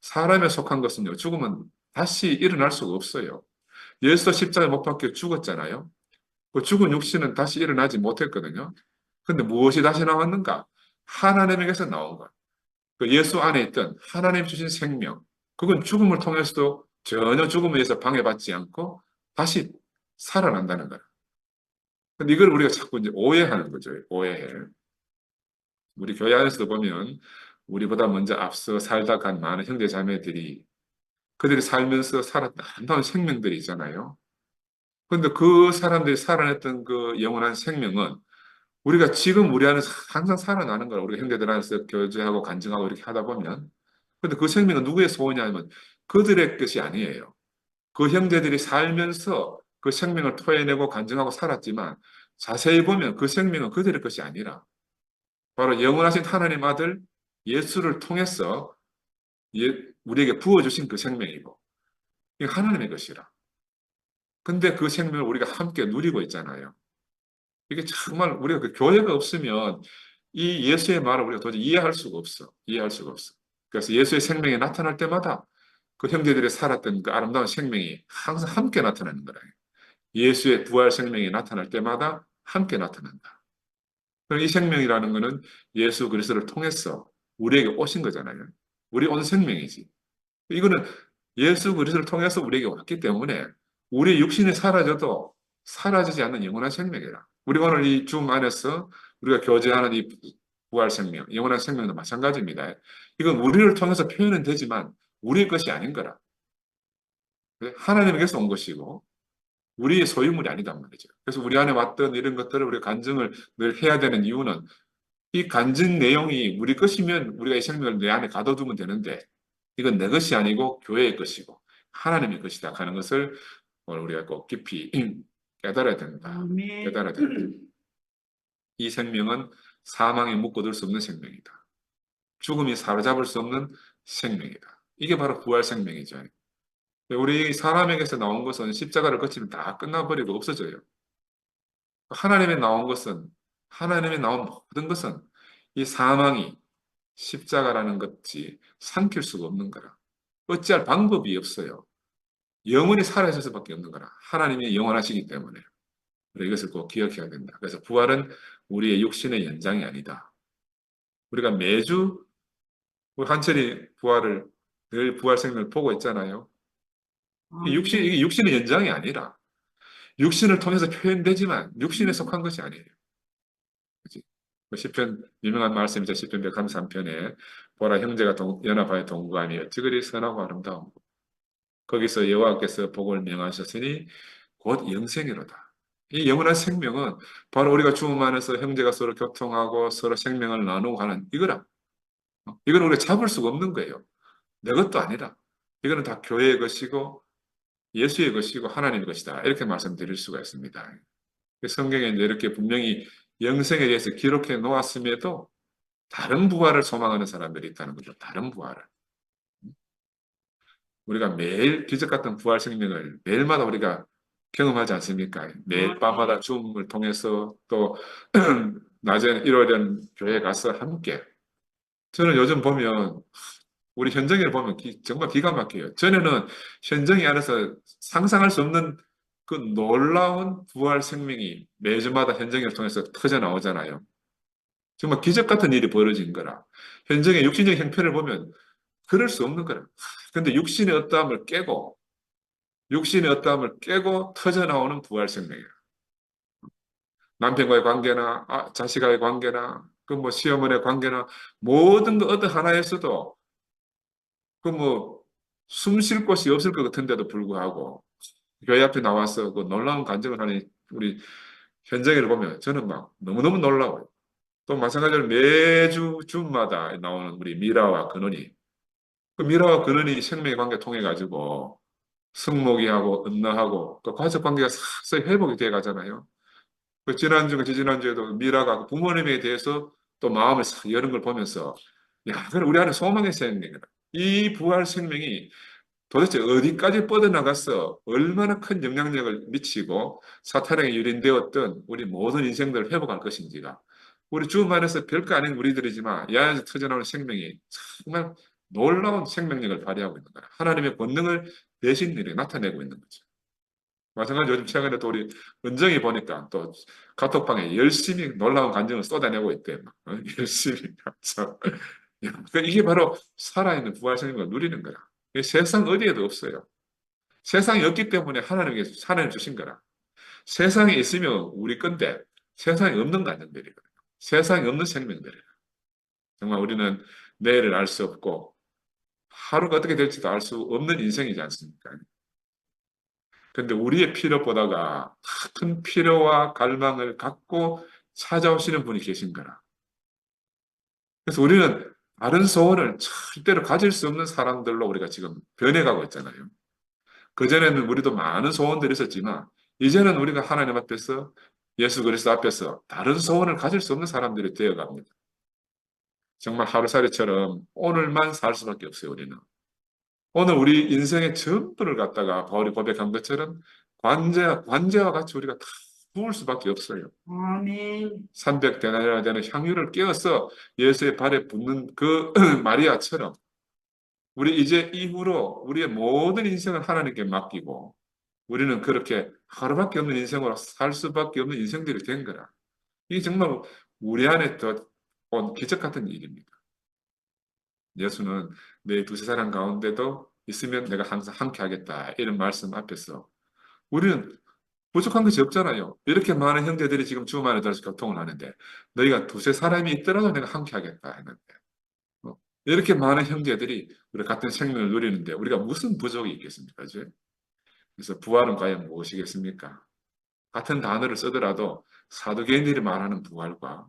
사람에 속한 것은요, 죽으면 다시 일어날 수가 없어요. 예수 십자가에 못 박혀 죽었잖아요. 그 죽은 육신은 다시 일어나지 못했거든요. 근데 무엇이 다시 나왔는가? 하나님에게서 나온 것. 그 예수 안에 있던 하나님 주신 생명, 그건 죽음을 통해서도 전혀 죽음에 의해서 방해받지 않고 다시 살아난다는 거예요. 근데 이걸 우리가 자꾸 이제 오해하는 거죠. 오해해. 우리 교회 안에서도 보면 우리보다 먼저 앞서 살다 간 많은 형제 자매들이 그들이 살면서 살았던 아름다운 생명들이 있잖아요. 근데 그 사람들이 살아냈던 그 영원한 생명은 우리가 지금 우리 안에서 항상 살아나는 거야. 우리가 형제들 안에서 교제하고 간증하고 이렇게 하다 보면. 근데 그 생명은 누구의 소원이냐면 그들의 것이 아니에요. 그 형제들이 살면서 그 생명을 토해내고 간증하고 살았지만 자세히 보면 그 생명은 그들의 것이 아니라 바로 영원하신 하나님 아들 예수를 통해서 우리에게 부어주신 그 생명이고 이 하나님의 것이라. 근데 그 생명을 우리가 함께 누리고 있잖아요. 이게 정말 우리가 그 교회가 없으면 이 예수의 말을 우리가 도저히 이해할 수가 없어. 이해할 수가 없어. 그래서 예수의 생명이 나타날 때마다 그 형제들이 살았던 그 아름다운 생명이 항상 함께 나타나는 거라. 예수의 부활 생명이 나타날 때마다 함께 나타난다. 그럼 이 생명이라는 것은 예수 그리스도를 통해서 우리에게 오신 거잖아요. 우리 온 생명이지. 이거는 예수 그리스도를 통해서 우리에게 왔기 때문에 우리 육신이 사라져도 사라지지 않는 영원한 생명이라. 우리 오늘 이 줌 안에서 우리가 교제하는 이 부활 생명, 영원한 생명도 마찬가지입니다. 이건 우리를 통해서 표현은 되지만 우리의 것이 아닌 거라. 하나님에게서 온 것이고 우리의 소유물이 아니단 말이죠. 그래서 우리 안에 왔던 이런 것들을 우리가 간증을 늘 해야 되는 이유는 이 간증 내용이 우리 것이면 우리가 이 생명을 내 안에 가둬두면 되는데 이건 내 것이 아니고 교회의 것이고 하나님의 것이다 하는 것을 오늘 우리가 꼭 깊이 깨달아야 된다. 아멘. 깨달아야 된다. 이 생명은 사망에 묶어둘 수 없는 생명이다. 죽음이 사로잡을 수 없는 생명이다. 이게 바로 부활 생명이죠. 우리 사람에게서 나온 것은 십자가를 거치면 다 끝나버리고 없어져요. 하나님에 나온 것은 하나님에 나온 모든 것은 이 사망이 십자가라는 것이 삼킬 수가 없는 거라. 어찌할 방법이 없어요. 영원히 살아있을 수밖에 없는 거라. 하나님이 영원하시기 때문에. 이것을 꼭 기억해야 된다. 그래서 부활은 우리의 육신의 연장이 아니다. 우리가 매주 우리 한철이 부활을 늘 부활 생명을 보고 있잖아요. 이게 육신의 연장이 아니라 육신을 통해서 표현되지만 육신에 속한 것이 아니에요. 그치? 시편 유명한 말씀이죠. 시편 133편에 보라 형제가 연합하여 동거하니 어찌 그리 선하고 아름다운 거기서 여호와께서 복을 명하셨으니 곧 영생이로다. 이 영원한 생명은 바로 우리가 죽음 안에서 형제가 서로 교통하고 서로 생명을 나누고 하는 이거라. 이건 우리가 잡을 수가 없는 거예요. 내 것도 아니라. 이거는 다 교회의 것이고 예수의 것이고 하나님의 것이다. 이렇게 말씀드릴 수가 있습니다. 성경에 이제 이렇게 분명히 영생에 대해서 기록해 놓았음에도 다른 부활을 소망하는 사람들이 있다는 거죠. 다른 부활을. 우리가 매일 기적 같은 부활 생명을 매일마다 우리가 경험하지 않습니까? 매일 밤마다 줌을 통해서 또 낮에 일요일엔 교회 가서 함께. 저는 요즘 보면 우리 현정이를 보면 정말 기가 막혀요. 전에는 현정이 안에서 상상할 수 없는 그 놀라운 부활 생명이 매주마다 현정이를 통해서 터져 나오잖아요. 정말 기적 같은 일이 벌어진 거라. 현정의 육신적 형편을 보면 그럴 수 없는 거라. 근데 육신의 어떠함을 깨고 육신의 어떠함을 깨고 터져 나오는 부활 생명이에요. 남편과의 관계나 자식과의 관계나 그 뭐 시어머니의 관계나 모든 것 어떤 하나에서도 그 뭐 숨 쉴 곳이 없을 것 같은데도 불구하고 교회 앞에 나와서 그 놀라운 간증을 하는 우리 현정이를 보면 저는 막 너무너무 놀라워요. 또 마찬가지로 매주 주마다 나오는 우리 미라와 근원이 그 미라와 근원이 생명의 관계 통해 가지고 승목이하고 은나하고 또 가족 관계가 싹 회복이 돼 가잖아요. 그 지난주가 지지난주에도 미라가 그 부모님에 대해서 또 마음을 싹 여는 걸 보면서 야, 그래 우리 안에 소망의 생명이다. 이 부활 생명이 도대체 어디까지 뻗어나가서 얼마나 큰 영향력을 미치고 사탄에게 유린되었던 우리 모든 인생들을 회복할 것인지가 우리 주 안에서 별거 아닌 우리들이지만 이 안에서 터져나오는 생명이 정말 놀라운 생명력을 발휘하고 있는 거야. 하나님의 권능을 대신 이렇게 나타내고 있는 거죠. 마찬가지로 요즘 최근에 또 우리 은정이 보니까 또 카톡방에 열심히 놀라운 간증을 쏟아내고 있대. 열심히. 그러니까 이게 바로 살아있는 부활 생명을 누리는 거라. 세상 어디에도 없어요. 세상이 없기 때문에 하나님께서 하나님 주신 거라. 세상에 있으면 우리 건데 세상에 없는 간증들이거든요. 세상에 없는 생명들이에요. 정말 우리는 내일을 알 수 없고 하루가 어떻게 될지도 알 수 없는 인생이지 않습니까? 근데 우리의 필요보다가 큰 필요와 갈망을 갖고 찾아오시는 분이 계신 거라. 그래서 우리는 다른 소원을 절대로 가질 수 없는 사람들로 우리가 지금 변해가고 있잖아요. 그전에는 우리도 많은 소원들이 있었지만, 이제는 우리가 하나님 앞에서 예수 그리스도 앞에서 다른 소원을 가질 수 없는 사람들이 되어갑니다. 정말 하루살이처럼 오늘만 살 수밖에 없어요, 우리는. 오늘 우리 인생의 전부를 갖다가 바울이 고백한 것처럼 관제와 같이 우리가 다 부을 수밖에 없어요. 아멘. 300데나리나 되는 향유를 깨어서 예수의 발에 붓는 그 마리아처럼 우리 이제 이후로 우리의 모든 인생을 하나님께 맡기고 우리는 그렇게 하루밖에 없는 인생으로 살 수밖에 없는 인생들이 된 거라. 이게 정말 우리 안에 온 기적 같은 일입니다. 예수는 내 두세 사람 가운데도 있으면 내가 항상 함께 하겠다. 이런 말씀 앞에서 우리는 부족한 것이 없잖아요. 이렇게 많은 형제들이 지금 주님 안에 들어서 교통을 하는데 너희가 두세 사람이 있더라도 내가 함께 하겠다 했는데 이렇게 많은 형제들이 우리 같은 생명을 누리는데 우리가 무슨 부족이 있겠습니까? 그죠? 그래서 부활은 과연 무엇이겠습니까? 같은 단어를 쓰더라도 사도개인들이 말하는 부활과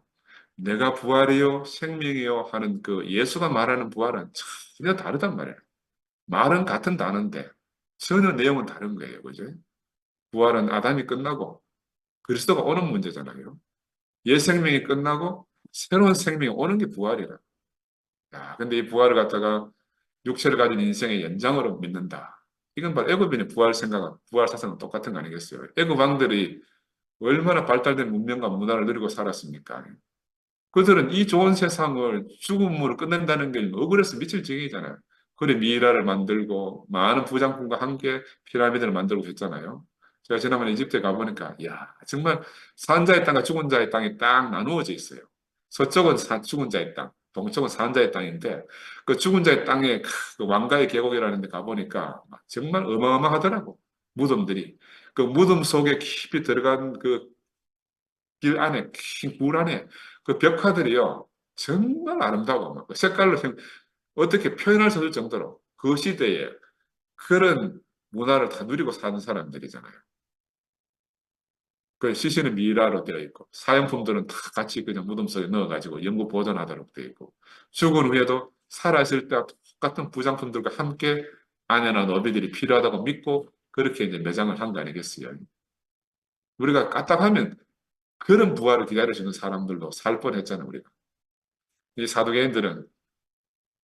내가 부활이요 생명이요 하는 그 예수가 말하는 부활은 전혀 다르단 말이에요. 말은 같은 단어인데 전혀 내용은 다른 거예요. 그죠? 부활은 아담이 끝나고 그리스도가 오는 문제잖아요. 옛 생명이 끝나고 새로운 생명이 오는 게 부활이라. 야, 근데 이 부활을 갖다가 육체를 가진 인생의 연장으로 믿는다. 이건 바로 애굽인의 부활 생각은, 부활 사상은 똑같은 거 아니겠어요? 애굽 왕들이 얼마나 발달된 문명과 문화를 누리고 살았습니까? 그들은 이 좋은 세상을 죽음으로 끝낸다는 게 억울해서 미칠 지경이잖아요. 그래 미이라를 만들고 많은 부장품과 함께 피라미드를 만들고 했잖아요. 제가 지난번에 이집트에 가보니까 야 정말 산 자의 땅과 죽은 자의 땅이 딱 나누어져 있어요. 서쪽은 죽은 자의 땅, 동쪽은 산 자의 땅인데 그 죽은 자의 땅에 그 왕가의 계곡이라는 데 가보니까 정말 어마어마하더라고. 무덤들이. 그 무덤 속에 깊이 들어간 그 길 안에, 긴 굴 안에 그 벽화들이요. 정말 아름다워. 막 색깔로 어떻게 표현할 수 없을 정도로 그 시대에 그런 문화를 다 누리고 사는 사람들이잖아요. 그 시신은 미라로 되어 있고 사형품들은 다 같이 그냥 무덤 속에 넣어가지고 영구 보존하도록 되어 있고 죽은 후에도 살아있을 때와 똑같은 부장품들과 함께 아내나 노비들이 필요하다고 믿고 그렇게 이제 매장을 한 거 아니겠어요? 우리가 까딱하면 그런 부활을 기다려주는 사람들도 살 뻔했잖아요, 우리가. 이 사두개인들은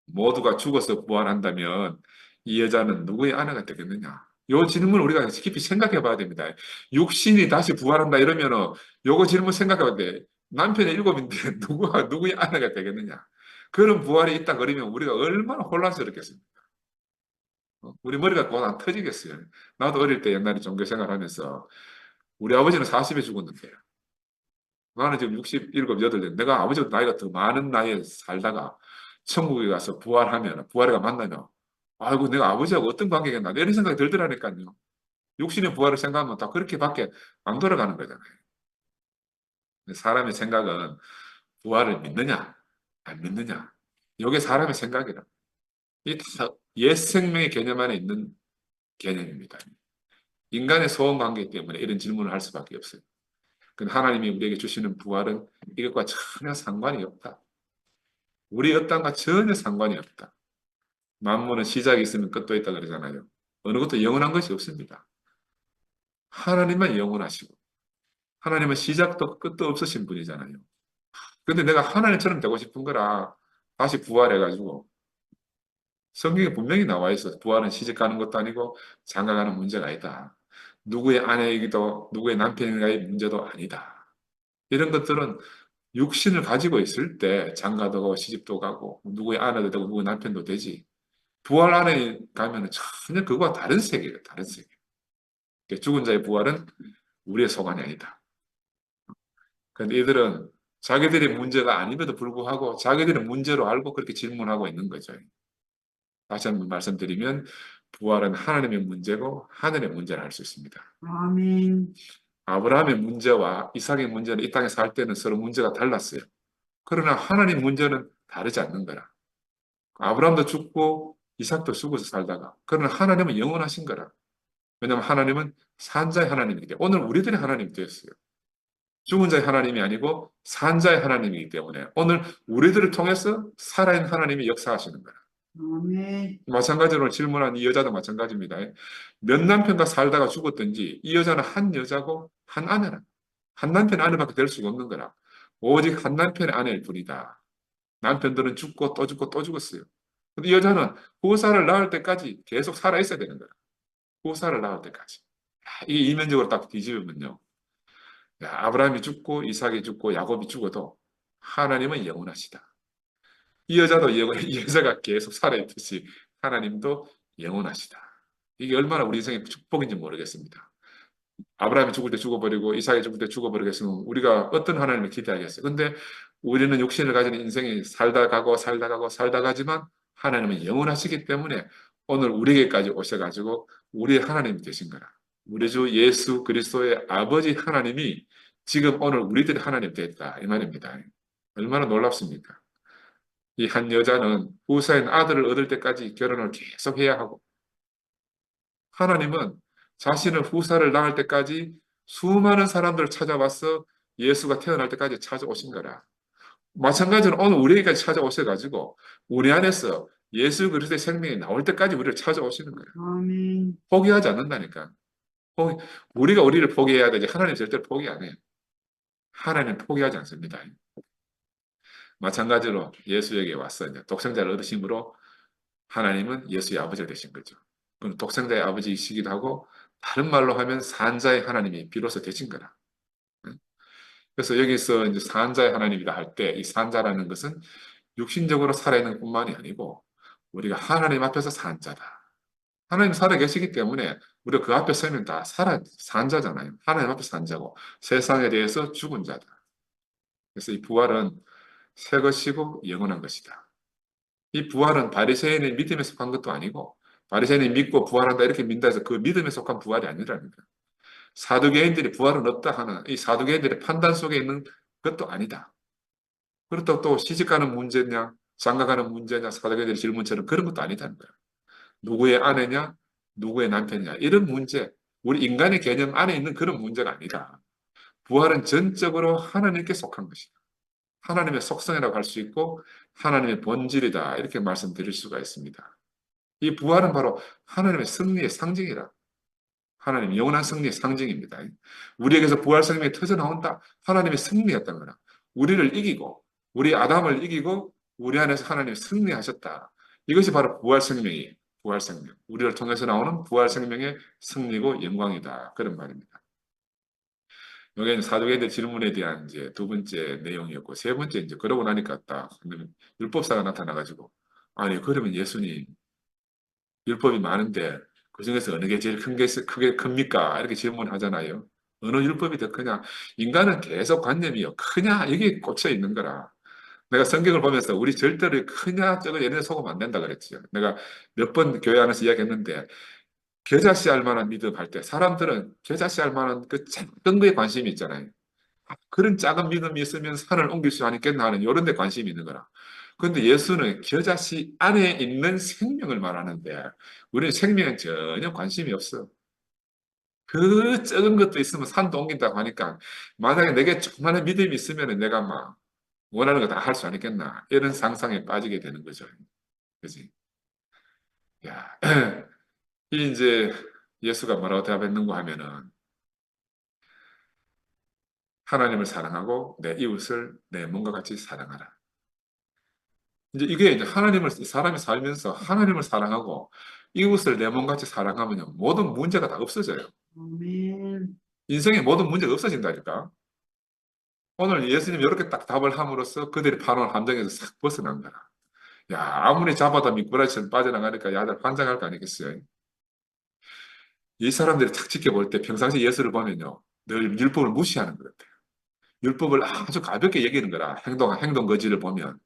모두가 죽어서 부활한다면 이 여자는 누구의 아내가 되겠느냐? 요 질문 우리가 깊이 생각해 봐야 됩니다. 육신이 다시 부활한다 이러면은 요거 질문 생각해 봐야 돼. 남편이 일곱인데 누구의 아내가 되겠느냐? 그런 부활이 있다 그러면 우리가 얼마나 혼란스럽겠습니까? 우리 머리가 곧 안 터지겠어요. 나도 어릴 때 옛날에 종교 생활하면서 우리 아버지는 40에 죽었는데 나는 지금 67, 8년 내가 아버지보다 나이가 더 많은 나이에 살다가 천국에 가서 부활하면 부활이가 만나면 아이고 내가 아버지하고 어떤 관계겠나 이런 생각이 들더라니까요. 육신의 부활을 생각하면 다 그렇게밖에 안 돌아가는 거잖아요. 사람의 생각은 부활을 믿느냐 안 믿느냐 이게 사람의 생각이라. 이게 다 옛 생명의 개념 안에 있는 개념입니다. 인간의 소원 관계 때문에 이런 질문을 할 수밖에 없어요. 근데 하나님이 우리에게 주시는 부활은 이것과 전혀 상관이 없다. 우리 어떤과 전혀 상관이 없다. 만물은 시작이 있으면 끝도 있다 그러잖아요. 어느 것도 영원한 것이 없습니다. 하나님만 영원하시고 하나님은 시작도 끝도 없으신 분이잖아요. 근데 내가 하나님처럼 되고 싶은 거라 다시 부활해가지고 성경에 분명히 나와 있어. 부활은 시집가는 것도 아니고 장가가는 문제가 아니다. 누구의 아내이기도 누구의 남편인가의 문제도 아니다. 이런 것들은 육신을 가지고 있을 때 장가도 가고 시집도 가고 누구의 아내도 되고 누구의 남편도 되지. 부활 안에 가면은 전혀 그거와 다른 세계예요. 다른 세계. 죽은 자의 부활은 우리의 소관이 아니다. 그런데 이들은 자기들의 문제가 아님에도 불구하고 자기들의 문제로 알고 그렇게 질문하고 있는 거죠. 다시 한번 말씀드리면 부활은 하나님의 문제고 하늘의 문제를 알 수 있습니다. 아멘. 아브라함의 문제와 이삭의 문제는 이 땅에 살 때는 서로 문제가 달랐어요. 그러나 하나님 문제는 다르지 않는 거라. 아브라함도 죽고 이삭도 죽어서 살다가 그러나 하나님은 영원하신 거라. 왜냐하면 하나님은 산자의 하나님이기 때문에 오늘 우리들의 하나님이 되었어요. 죽은 자의 하나님이 아니고 산자의 하나님이기 때문에 오늘 우리들을 통해서 살아있는 하나님이 역사하시는 거라. 아멘. 마찬가지로 질문한 이 여자도 마찬가지입니다. 몇 남편과 살다가 죽었든지 이 여자는 한 여자고 한 아내라. 한 남편 아내밖에 될 수가 없는 거라. 오직 한 남편의 아내일 뿐이다. 남편들은 죽고 또 죽고 또 죽었어요. 근데 이 여자는 후사를 낳을 때까지 계속 살아 있어야 되는 거야. 후사를 낳을 때까지. 이게 이면적으로 딱 뒤집으면요. 아브라함이 죽고 이삭이 죽고 야곱이 죽어도 하나님은 영원하시다. 이 여자도 이 여자가 계속 살아있듯이 하나님도 영원하시다. 이게 얼마나 우리 인생의 축복인지 모르겠습니다. 아브라함이 죽을 때 죽어버리고 이삭이 죽을 때 죽어버리겠으면 우리가 어떤 하나님을 기대하겠어요. 근데 우리는 육신을 가진 인생이 살다 가고 살다 가고 살다 가지만 하나님은 영원하시기 때문에 오늘 우리에게까지 오셔가지고 우리의 하나님이 되신 거라. 우리 주 예수 그리스도의 아버지 하나님이 지금 오늘 우리들의 하나님 됐다 이 말입니다. 얼마나 놀랍습니까? 이 한 여자는 후사인 아들을 얻을 때까지 결혼을 계속 해야 하고 하나님은 자신을 후사를 낳을 때까지 수많은 사람들을 찾아와서 예수가 태어날 때까지 찾아오신 거라. 마찬가지로 오늘 우리에게까지 찾아오셔가지고 우리 안에서 예수 그리스도의 생명이 나올 때까지 우리를 찾아오시는 거예요. 아멘. 포기하지 않는다니까. 우리가 우리를 포기해야 되지 하나님 절대로 포기 안 해요. 하나님 포기하지 않습니다. 마찬가지로 예수에게 와서 이제 독생자를 얻으심으로 하나님은 예수의 아버지가 되신 거죠. 그럼 독생자의 아버지이시기도 하고 다른 말로 하면 산자의 하나님이 비로소 되신 거라. 그래서 여기서 이제 산자의 하나님이다 할 때 이 산자라는 것은 육신적으로 살아있는 뿐만이 아니고 우리가 하나님 앞에서 산자다. 하나님 살아 계시기 때문에 우리가 그 앞에 서면 다 산자잖아요. 하나님 앞에 산자고 세상에 대해서 죽은 자다. 그래서 이 부활은 새 것이고 영원한 것이다. 이 부활은 바리새인의 믿음에 속한 것도 아니고 바리새인이 믿고 부활한다 이렇게 믿는다 해서 그 믿음에 속한 부활이 아니라니까. 사두개인들이 부활은 없다 하는 이 사두개인들의 판단 속에 있는 것도 아니다. 그렇다고 또 시집가는 문제냐 장가가는 문제냐 사두개인들의 질문처럼 그런 것도 아니다는 거야. 누구의 아내냐 누구의 남편이냐 이런 문제 우리 인간의 개념 안에 있는 그런 문제가 아니다. 부활은 전적으로 하나님께 속한 것이다. 하나님의 속성이라고 할 수 있고 하나님의 본질이다. 이렇게 말씀드릴 수가 있습니다. 이 부활은 바로 하나님의 승리의 상징이다. 하나님 영원한 승리의 상징입니다. 우리에게서 부활 생명이 터져 나온다. 하나님의 승리였던 거라. 우리를 이기고 우리 아담을 이기고 우리 안에서 하나님이 승리하셨다. 이것이 바로 부활 생명이 부활 생명. 우리를 통해서 나오는 부활 생명의 승리고 영광이다. 그런 말입니다. 여기는 사도계의 질문에 대한 이제 두 번째 내용이었고 세 번째 이제 그러고 나니까 딱 율법사가 나타나가지고 아니 그러면 예수님 율법이 많은데 그중에서 어느 게 제일 크게 큽니까? 이렇게 질문하잖아요. 어느 율법이 더 크냐? 인간은 계속 관념이요. 크냐? 여기에 꽂혀 있는 거라. 내가 성경을 보면서 우리 절대로 크냐? 저거 얘네 속으면 안 된다 그랬죠. 내가 몇 번 교회 안에서 이야기했는데 겨자씨 할 만한 믿음 할 때 사람들은 겨자씨 할 만한 그 작은 거에 관심이 있잖아요. 그런 작은 믿음이 있으면 산을 옮길 수 있겠나 하는 이런 데 관심이 있는 거라. 그런데 예수는 겨자씨 안에 있는 생명을 말하는데 우리는 생명은 전혀 관심이 없어. 그 적은 것도 있으면 산도 옮긴다고 하니까 만약에 내게 조그마한 믿음이 있으면 내가 막 원하는 거 다 할 수 있겠나 이런 상상에 빠지게 되는 거죠. 그지? 야, 이 이제 예수가 뭐라고 대답했는가 하면은 하나님을 사랑하고 내 이웃을 내 몸과 같이 사랑하라. 이제 이게 이제 하나님을 사람이 살면서 하나님을 사랑하고 이웃을 내 몸같이 사랑하면 모든 문제가 다 없어져요. 아멘. 인생에 모든 문제가 없어진다니까. 오늘 예수님 이렇게 딱 답을 함으로써 그들이 파노한 함정에서 싹 벗어난 거야. 야, 아무리 잡아도 미꾸라지처럼 빠져나가니까 야들 환장할 거 아니겠어요? 이 사람들이 탁 지켜볼 때 평상시 예수를 보면요. 늘 율법을 무시하는 것 같아요. 율법을 아주 가볍게 여기는 거라. 행동 거지를 보면.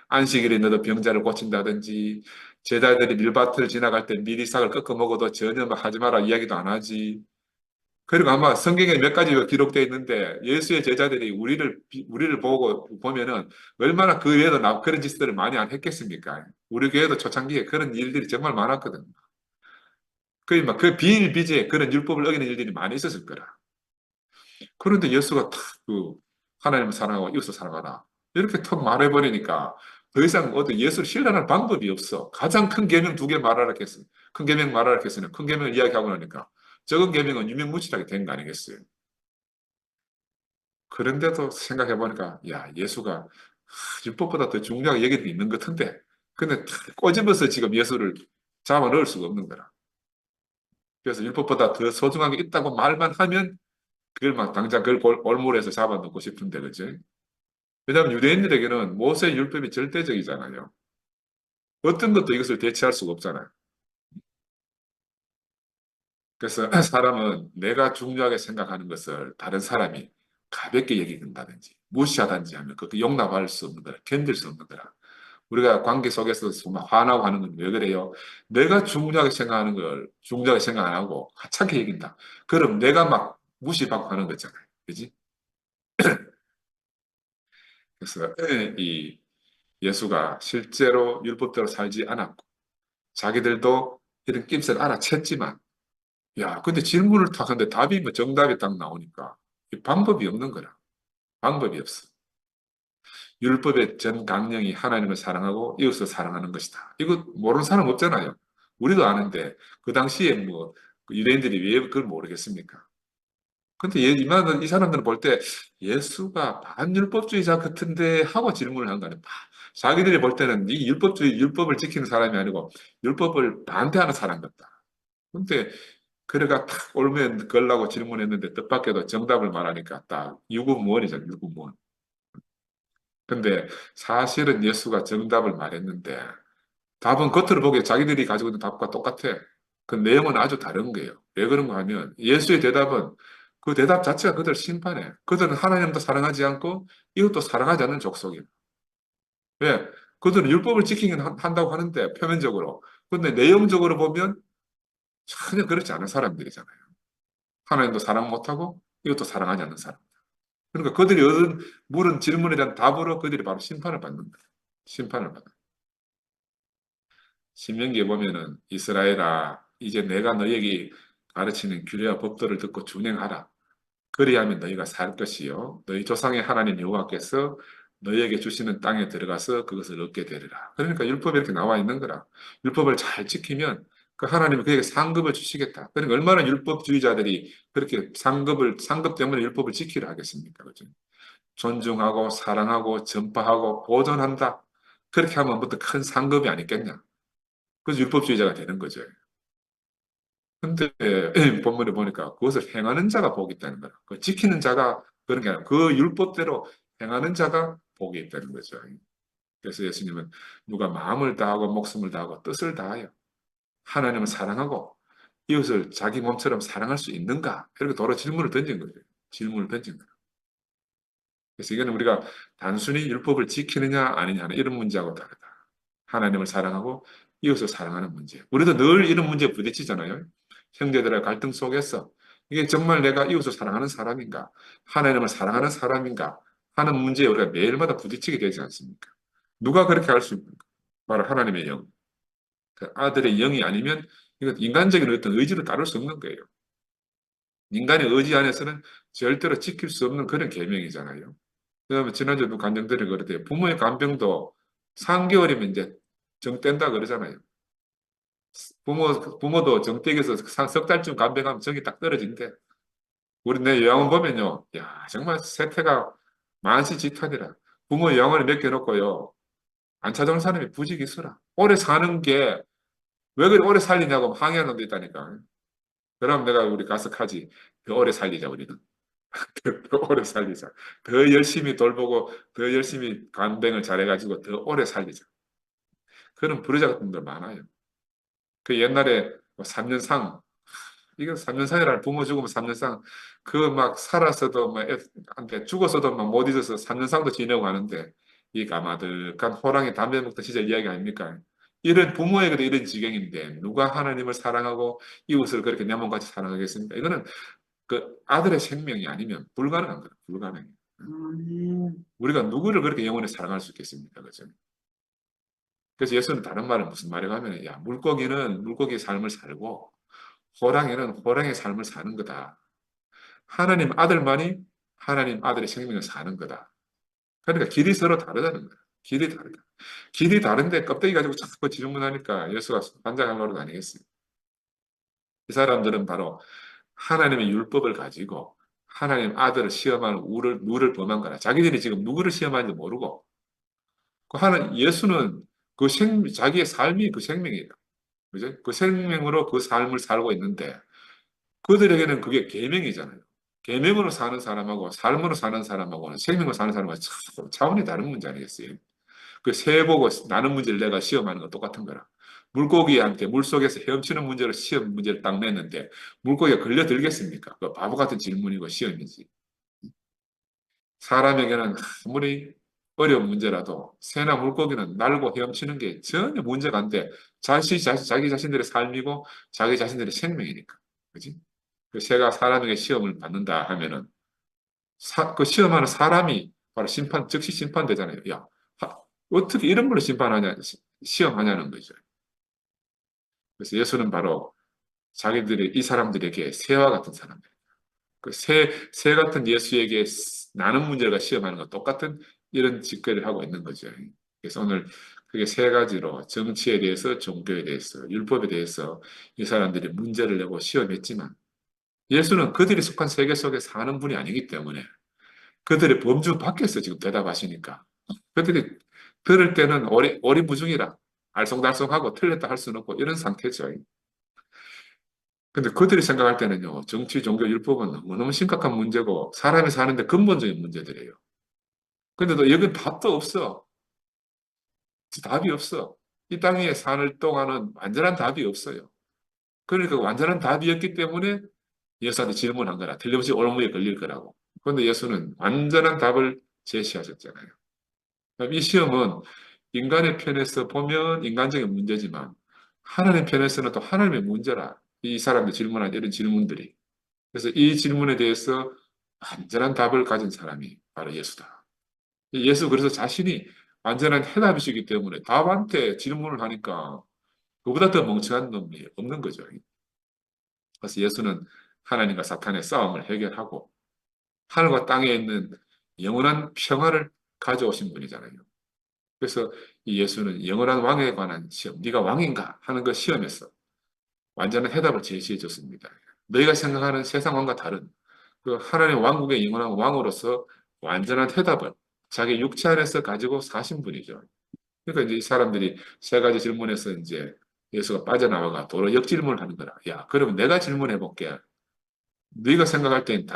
안식일에 너도 병자를 고친다든지 제자들이 밀밭을 지나갈 때 미리싹을 꺾어 먹어도 전혀 막 하지 마라 이야기도 안 하지. 그리고 아마 성경에 몇 가지가 기록되어 있는데 예수의 제자들이 우리를 보고 보면은 얼마나 그 외에도 그런 짓들을 많이 안 했겠습니까? 우리 교회도 초창기에 그런 일들이 정말 많았거든요. 거의 막 그 비일비재에 그런 율법을 어기는 일들이 많이 있었을 거라. 그런데 예수가 탁그 하나님을 사랑하고 이웃을 사랑하라. 이렇게 턱 말해버리니까 더 이상 어떤 예수를 신뢰할 방법이 없어. 가장 큰 계명 두 개 말하라 했으니 큰 계명 말하라 했으니 큰 계명을 이야기하고 나니까 적은 계명은 유명무실하게 된 거 아니겠어요. 그런데도 생각해보니까 야 예수가 율법보다 더 중요하게 여기는 있는 것 같은데 근데 탁 꼬집어서 지금 예수를 잡아 넣을 수가 없는 거라. 그래서 율법보다 더 소중한 게 있다고 말만 하면 그걸 막 당장 그걸 올무에서 잡아놓고 싶은데 그지? 왜냐하면 유대인들에게는 모세의 율법이 절대적이잖아요. 어떤 것도 이것을 대체할 수가 없잖아요. 그래서 사람은 내가 중요하게 생각하는 것을 다른 사람이 가볍게 여긴다든지 무시하든지 하면 그것도 용납할 수 없는 거라, 견딜 수 없는 거라. 우리가 관계 속에서 정말 화나고 하는 건 왜 그래요? 내가 중요하게 생각하는 걸 중요하게 생각 안 하고 하찮게 여긴다. 그럼 내가 막 무시받고 하는 거잖아요. 그지? 그래서 이 예수가 실제로 율법대로 살지 않았고 자기들도 이런 낌새를 알아챘지만 야 근데 질문을 탁 하는데 답이 뭐 정답이 딱 나오니까 이 방법이 없는 거라. 방법이 없어. 율법의 전 강령이 하나님을 사랑하고 이웃을 사랑하는 것이다. 이거 모르는 사람 없잖아요. 우리도 아는데 그 당시에 뭐 유대인들이 왜 그걸 모르겠습니까? 근데 이 사람들은 볼 때 예수가 반율법주의자 같은데 하고 질문을 한 거 아니에요. 자기들이 볼 때는 이 율법을 지키는 사람이 아니고 율법을 반대하는 사람 같다. 근데 그래가 탁 올면 걸라고 질문했는데 뜻밖에도 정답을 말하니까 딱 유구무원이잖아요. 유구무원. 근데 사실은 예수가 정답을 말했는데 답은 겉으로 보기에 자기들이 가지고 있는 답과 똑같아. 그 내용은 아주 다른 거예요. 왜 그런가 하면 예수의 대답은 그 대답 자체가 그들을 심판해. 그들은 하나님도 사랑하지 않고 이것도 사랑하지 않는 족속이에요. 왜? 그들은 율법을 지키긴 한다고 하는데 표면적으로. 근데 내용적으로 보면 전혀 그렇지 않은 사람들이잖아요. 하나님도 사랑 못하고 이것도 사랑하지 않는 사람. 그러니까 그들이 얻은 물은 질문에 대한 답으로 그들이 바로 심판을 받는 거예요. 심판을 받아요. 신명기에 보면은 이스라엘아 이제 내가 너에게 가르치는 규례와 법도를 듣고 준행하라. 그리하면 너희가 살 것이요 너희 조상의 하나님 여호와께서 너희에게 주시는 땅에 들어가서 그것을 얻게 되리라. 그러니까 율법에 이렇게 나와 있는 거라. 율법을 잘 지키면 그 하나님은 그에게 상급을 주시겠다. 그러니까 얼마나 율법주의자들이 그렇게 상급 때문에 율법을 지키려 하겠습니까? 그죠? 존중하고 사랑하고 전파하고 보존한다. 그렇게 하면 뭐또 큰 상급이 아니겠냐. 그래서 율법주의자가 되는 거죠. 근데 본문에 보니까 그것을 행하는 자가 복이 있다는 거야. 그 지키는 자가 그런 게 아니라 그 율법대로 행하는 자가 복이 있다는 거죠. 그래서 예수님은 누가 마음을 다하고 목숨을 다하고 뜻을 다하여 하나님을 사랑하고 이웃을 자기 몸처럼 사랑할 수 있는가? 이렇게 도로 질문을 던진 거죠. 질문을 던진 거예요. 그래서 이거는 우리가 단순히 율법을 지키느냐 아니냐 하는 이런 문제하고 다르다. 하나님을 사랑하고 이웃을 사랑하는 문제. 우리도 늘 이런 문제에 부딪히잖아요. 형제들의 갈등 속에서 이게 정말 내가 이웃을 사랑하는 사람인가? 하나님을 사랑하는 사람인가? 하는 문제에 우리가 매일마다 부딪히게 되지 않습니까? 누가 그렇게 할 수 있는가? 바로 하나님의 영. 그 아들의 영이 아니면 이건 인간적인 어떤 의지를 따를 수 없는 거예요. 인간의 의지 안에서는 절대로 지킬 수 없는 그런 계명이잖아요. 그다음에 지난주에도 간증들이 그랬대요. 부모의 간병도 3개월이면 이제 정 뗀다 그러잖아요. 부모도 정 떼겨서 석 달쯤 간병하면 정이 딱 떨어진대. 우리 내 요양원 보면요. 야, 정말 세태가 만시지탄이라. 부모 요양원에 맡겨놓고요. 안 찾아오는 사람이 부지기수라. 오래 사는 게 왜 그리 오래 살리냐고 항의하는 놈도 있다니까. 그럼 내가 우리 가서 하지. 더 오래 살리자, 우리는. 더 오래 살리자. 더 열심히 돌보고, 더 열심히 간병을 잘해가지고 더 오래 살리자. 그런 부르자 같은 분들 많아요. 그 옛날에 3년상, 이거 3년상이라 부모 죽으면 3년상, 그 막 살았어도, 막 한테 죽었어도 막 못 잊어서 3년상도 지내고 하는데, 이 가마득한 호랑이 담배 먹던 시절 이야기 아닙니까? 이런 부모에게도 이런 지경인데, 누가 하나님을 사랑하고 이웃을 그렇게 내 몸같이 사랑하겠습니까? 이거는 그 아들의 생명이 아니면 불가능한 거예요. 불가능해요. 아멘. 우리가 누구를 그렇게 영원히 사랑할 수 있겠습니까? 그죠? 그래서 예수는 다른 말을 무슨 말이라고 하면, 야, 물고기는 물고기의 삶을 살고, 호랑이는 호랑이의 삶을 사는 거다. 하나님 아들만이 하나님 아들의 생명을 사는 거다. 그러니까 길이 서로 다르다는 거야. 길이 다르다. 길이 다른데 껍데기 가지고 자꾸 질문하니까 예수가 반장할 노릇 아니겠어요? 이 사람들은 바로 하나님의 율법을 가지고 하나님 아들을 시험하는 누를 범한 거라. 자기들이 지금 누구를 시험하는지 모르고 예수는 자기의 삶이 그 생명이다. 그죠? 그 생명으로 그 삶을 살고 있는데 그들에게는 그게 계명이잖아요. 계명으로 사는 사람하고 삶으로 사는 사람하고는 생명으로 사는 사람하고 차원이 다른 문제 아니겠어요? 그 새 보고 나는 문제를 내가 시험하는 건 똑같은 거라. 물고기한테 물속에서 헤엄치는 문제로 시험 문제를 딱 냈는데 물고기가 걸려들겠습니까? 그 바보 같은 질문이고 시험이지. 사람에게는 아무리 어려운 문제라도 새나 물고기는 날고 헤엄치는 게 전혀 문제가 안 돼. 자기 자신들의 삶이고 자기 자신들의 생명이니까. 그지? 그 새가 사람에게 시험을 받는다 하면은 그 시험하는 사람이 바로 즉시 심판되잖아요. 야, 어떻게 이런 걸로 시험하냐는 거죠. 그래서 예수는 바로 이 사람들에게 새와 같은 사람들. 새 같은 예수에게 나는 문제가 시험하는 것 똑같은 이런 짓거리를 하고 있는 거죠. 그래서 오늘 그게 세 가지로 정치에 대해서, 종교에 대해서, 율법에 대해서 이 사람들이 문제를 내고 시험했지만 예수는 그들이 속한 세계 속에 사는 분이 아니기 때문에 그들의 범주 밖에서 지금 대답하시니까 그들이 들을 때는 오리무중이라 알쏭달쏭하고 틀렸다 할 수는 없고 이런 상태죠. 근데 그들이 생각할 때는요, 정치, 종교, 율법은 너무너무 심각한 문제고 사람이 사는데 근본적인 문제들이에요. 근데 또 여긴 답도 없어. 답이 없어. 이 땅에 사는 동안은 완전한 답이 없어요. 그러니까 완전한 답이 없기 때문에 예수한테 질문한 거라. 틀림없이 올무에 걸릴 거라고. 그런데 예수는 완전한 답을 제시하셨잖아요. 그럼 이 시험은 인간의 편에서 보면 인간적인 문제지만 하나님 편에서는 또 하나님의 문제라. 이 사람들 질문한 이런 질문들이. 그래서 이 질문에 대해서 완전한 답을 가진 사람이 바로 예수다. 예수 그래서 자신이 완전한 해답이시기 때문에 답한테 질문을 하니까 그보다 더 멍청한 놈이 없는 거죠. 그래서 예수는 하나님과 사탄의 싸움을 해결하고 하늘과 땅에 있는 영원한 평화를 가져오신 분이잖아요. 그래서 이 예수는 영원한 왕에 관한 시험, 네가 왕인가 하는 그 시험에서 완전한 해답을 제시해 줬습니다. 너희가 생각하는 세상 왕과 다른 그 하나님 왕국의 영원한 왕으로서 완전한 해답을 자기 육체 안에서 가지고 사신 분이죠. 그러니까 이제 이 사람들이 세 가지 질문에서 이제 예수가 빠져나와가 도로 역질문을 하는 거라. 야, 그러면 내가 질문해 볼게. 네가 생각할 땐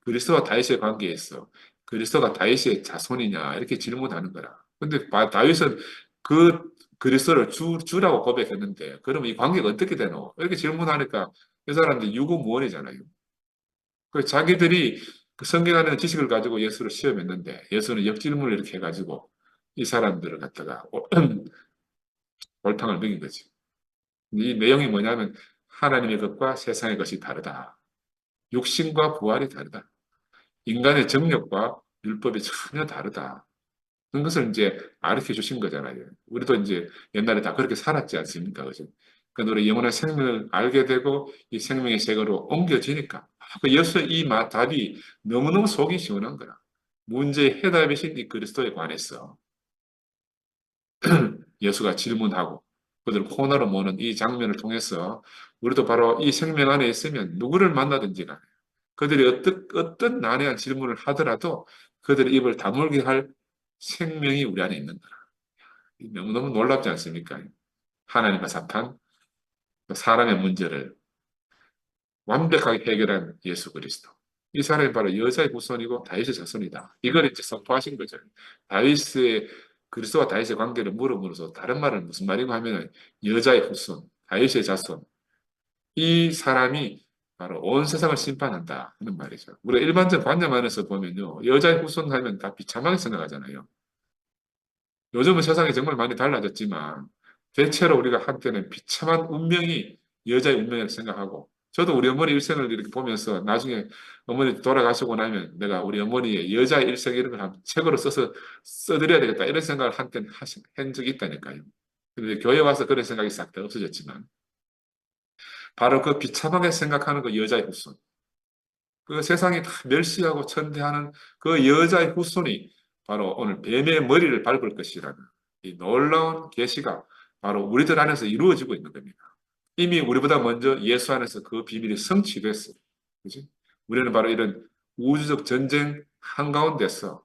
그리스도와 다윗의 관계에 있어. 그리스도가 다윗의 자손이냐 이렇게 질문하는 거라. 근데 다윗은 그 그리스도를 주라고 고백했는데 그럼 이 관계가 어떻게 되노? 이렇게 질문하니까 이 사람들이 유구무원이잖아요. 그 자기들이 그 성경 안에 지식을 가지고 예수를 시험했는데 예수는 역질문을 이렇게 해가지고 이 사람들을 갖다가 골탕을 먹인 거지. 이 내용이 뭐냐면 하나님의 것과 세상의 것이 다르다. 육신과 부활이 다르다. 인간의 정력과 율법이 전혀 다르다. 그런 것을 이제 가르쳐 주신 거잖아요. 우리도 이제 옛날에 다 그렇게 살았지 않습니까? 그죠? 그러니까 우리 영원한 생명을 알게 되고 이 생명의 세계로 옮겨지니까 그 예수의 이 답이 너무너무 속이 시원한 거야. 문제의 해답이신 이 그리스도에 관해서 예수가 질문하고 그들을 코너로 모는 이 장면을 통해서 우리도 바로 이 생명 안에 있으면 누구를 만나든지 간에 그들이 어떤 난해한 질문을 하더라도 그들의 입을 다물게 할 생명이 우리 안에 있는 거라. 너무너무 놀랍지 않습니까? 하나님과 사탄, 사람의 문제를 완벽하게 해결한 예수 그리스도. 이 사람이 바로 여자의 후손이고 다윗의 자손이다. 이걸 이제 선포하신 거죠. 다윗의 그리스도와 다윗의 관계를 물음으로써 다른 말은 무슨 말이고 하면 여자의 후손, 다윗의 자손. 이 사람이 바로 온 세상을 심판한다 하는 말이죠. 우리가 일반적 관념 안에서 보면요. 여자의 후손 하면 다 비참하게 생각하잖아요. 요즘은 세상이 정말 많이 달라졌지만 대체로 우리가 한때는 비참한 운명이 여자의 운명이라고 생각하고 저도 우리 어머니 일생을 이렇게 보면서 나중에 어머니 돌아가시고 나면 내가 우리 어머니의 여자의 일생 이런 걸 한 책으로 써서 써드려야 되겠다 이런 생각을 한때는 한 적이 있다니까요. 근데 교회 와서 그런 생각이 싹 다 없어졌지만 바로 그 비참하게 생각하는 그 여자의 후손 그 세상이 다 멸시하고 천대하는 그 여자의 후손이 바로 오늘 뱀의 머리를 밟을 것이라는 이 놀라운 계시가 바로 우리들 안에서 이루어지고 있는 겁니다. 이미 우리보다 먼저 예수 안에서 그 비밀이 성취됐어요. 그지? 우리는 바로 이런 우주적 전쟁 한가운데서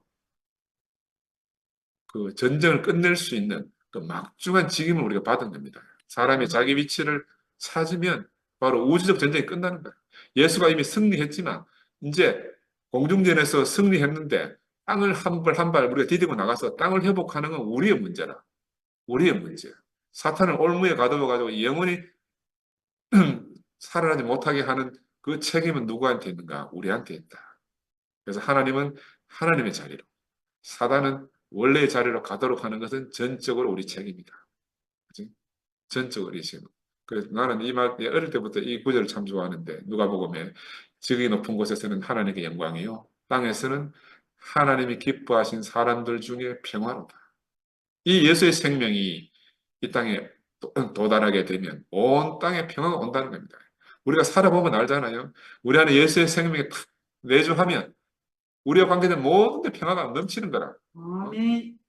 그 전쟁을 끝낼 수 있는 그 막중한 직임을 우리가 받은 겁니다. 사람이 자기 위치를 찾으면 바로 우주적 전쟁이 끝나는 거예요. 예수가 이미 승리했지만 이제 공중전에서 승리했는데 땅을 한 발 우리가 디디고 나가서 땅을 회복하는 건 우리의 문제라. 우리의 문제. 사탄을 올무에 가둬 가지고 영원히 살아나지 못하게 하는 그 책임은 누구한테 있는가? 우리한테 있다. 그래서 하나님은 하나님의 자리로, 사단은 원래의 자리로 가도록 하는 것은 전적으로 우리 책임이다. 그치? 전적으로 우리 책임. 그래서 나는 이 말, 어릴 때부터 이 구절을 참 좋아하는데, 누가복음에 지극히 높은 곳에서는 하나님의 영광이요, 땅에서는 하나님이 기뻐하신 사람들 중에 평화로다. 이 예수의 생명이 이 땅에 도달하게 되면 온 땅에 평화가 온다는 겁니다. 우리가 살아보면 알잖아요. 우리 안에 예수의 생명이 탁 내주하면 우리와 관계된 모든 데 평화가 넘치는 거라. 어? 아멘.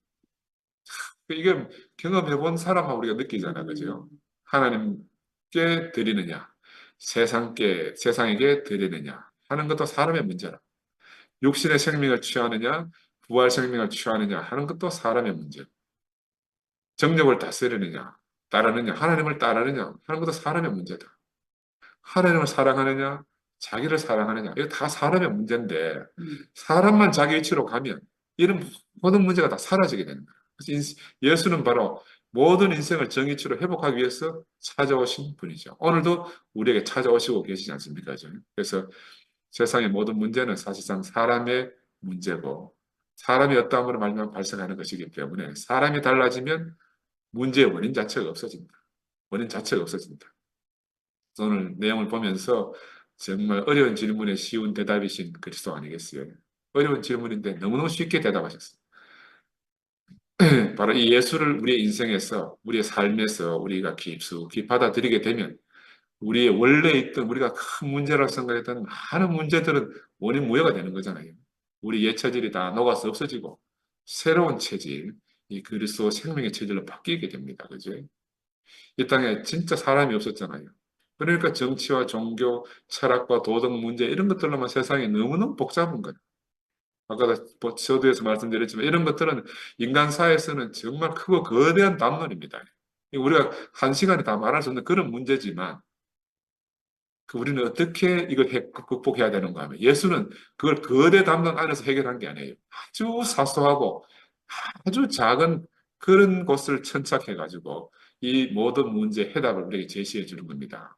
이게 경험해본 사람만 우리가 느끼잖아, 그죠? 하나님께 드리느냐, 세상에게 드리느냐 하는 것도 사람의 문제라. 육신의 생명을 취하느냐, 부활 생명을 취하느냐 하는 것도 사람의 문제. 정력을 다스리느냐, 따르느냐, 하나님을 따르느냐 하는 것도 사람의 문제다. 하나님을 사랑하느냐, 자기를 사랑하느냐, 이거 다 사람의 문제인데, 사람만 자기 위치로 가면, 이런 모든 문제가 다 사라지게 되는 거예요. 그래서 예수는 바로 모든 인생을 정의치로 회복하기 위해서 찾아오신 분이죠. 오늘도 우리에게 찾아오시고 계시지 않습니까? 그래서 세상의 모든 문제는 사실상 사람의 문제고, 사람이 어떠함으로 말미암아 발생하는 것이기 때문에, 사람이 달라지면 문제의 원인 자체가 없어진다. 원인 자체가 없어진다. 오늘 내용을 보면서 정말 어려운 질문에 쉬운 대답이신 그리스도 아니겠어요? 어려운 질문인데 너무너무 쉽게 대답하셨어요. 바로 이 예수를 우리의 인생에서, 우리의 삶에서 우리가 깊숙이 받아들이게 되면 우리의 원래 있던 우리가 큰 문제라고 생각했던 많은 문제들은 원인 무효가 되는 거잖아요. 우리 옛 체질이 다 녹아서 없어지고 새로운 체질, 이 그리스도 생명의 체질로 바뀌게 됩니다. 그죠? 이 땅에 진짜 사람이 없었잖아요. 그러니까 정치와 종교, 철학과 도덕 문제 이런 것들로만 세상이 너무너무 복잡한 거예요. 아까도 서두에서 말씀드렸지만 이런 것들은 인간 사회에서는 정말 크고 거대한 담론입니다. 우리가 한 시간에 다 말할 수 없는 그런 문제지만 우리는 어떻게 이걸 극복해야 되는가 하면 예수는 그걸 거대 담론 안에서 해결한 게 아니에요. 아주 사소하고 아주 작은 그런 것을 천착해가지고 이 모든 문제 해답을 우리에게 제시해 주는 겁니다.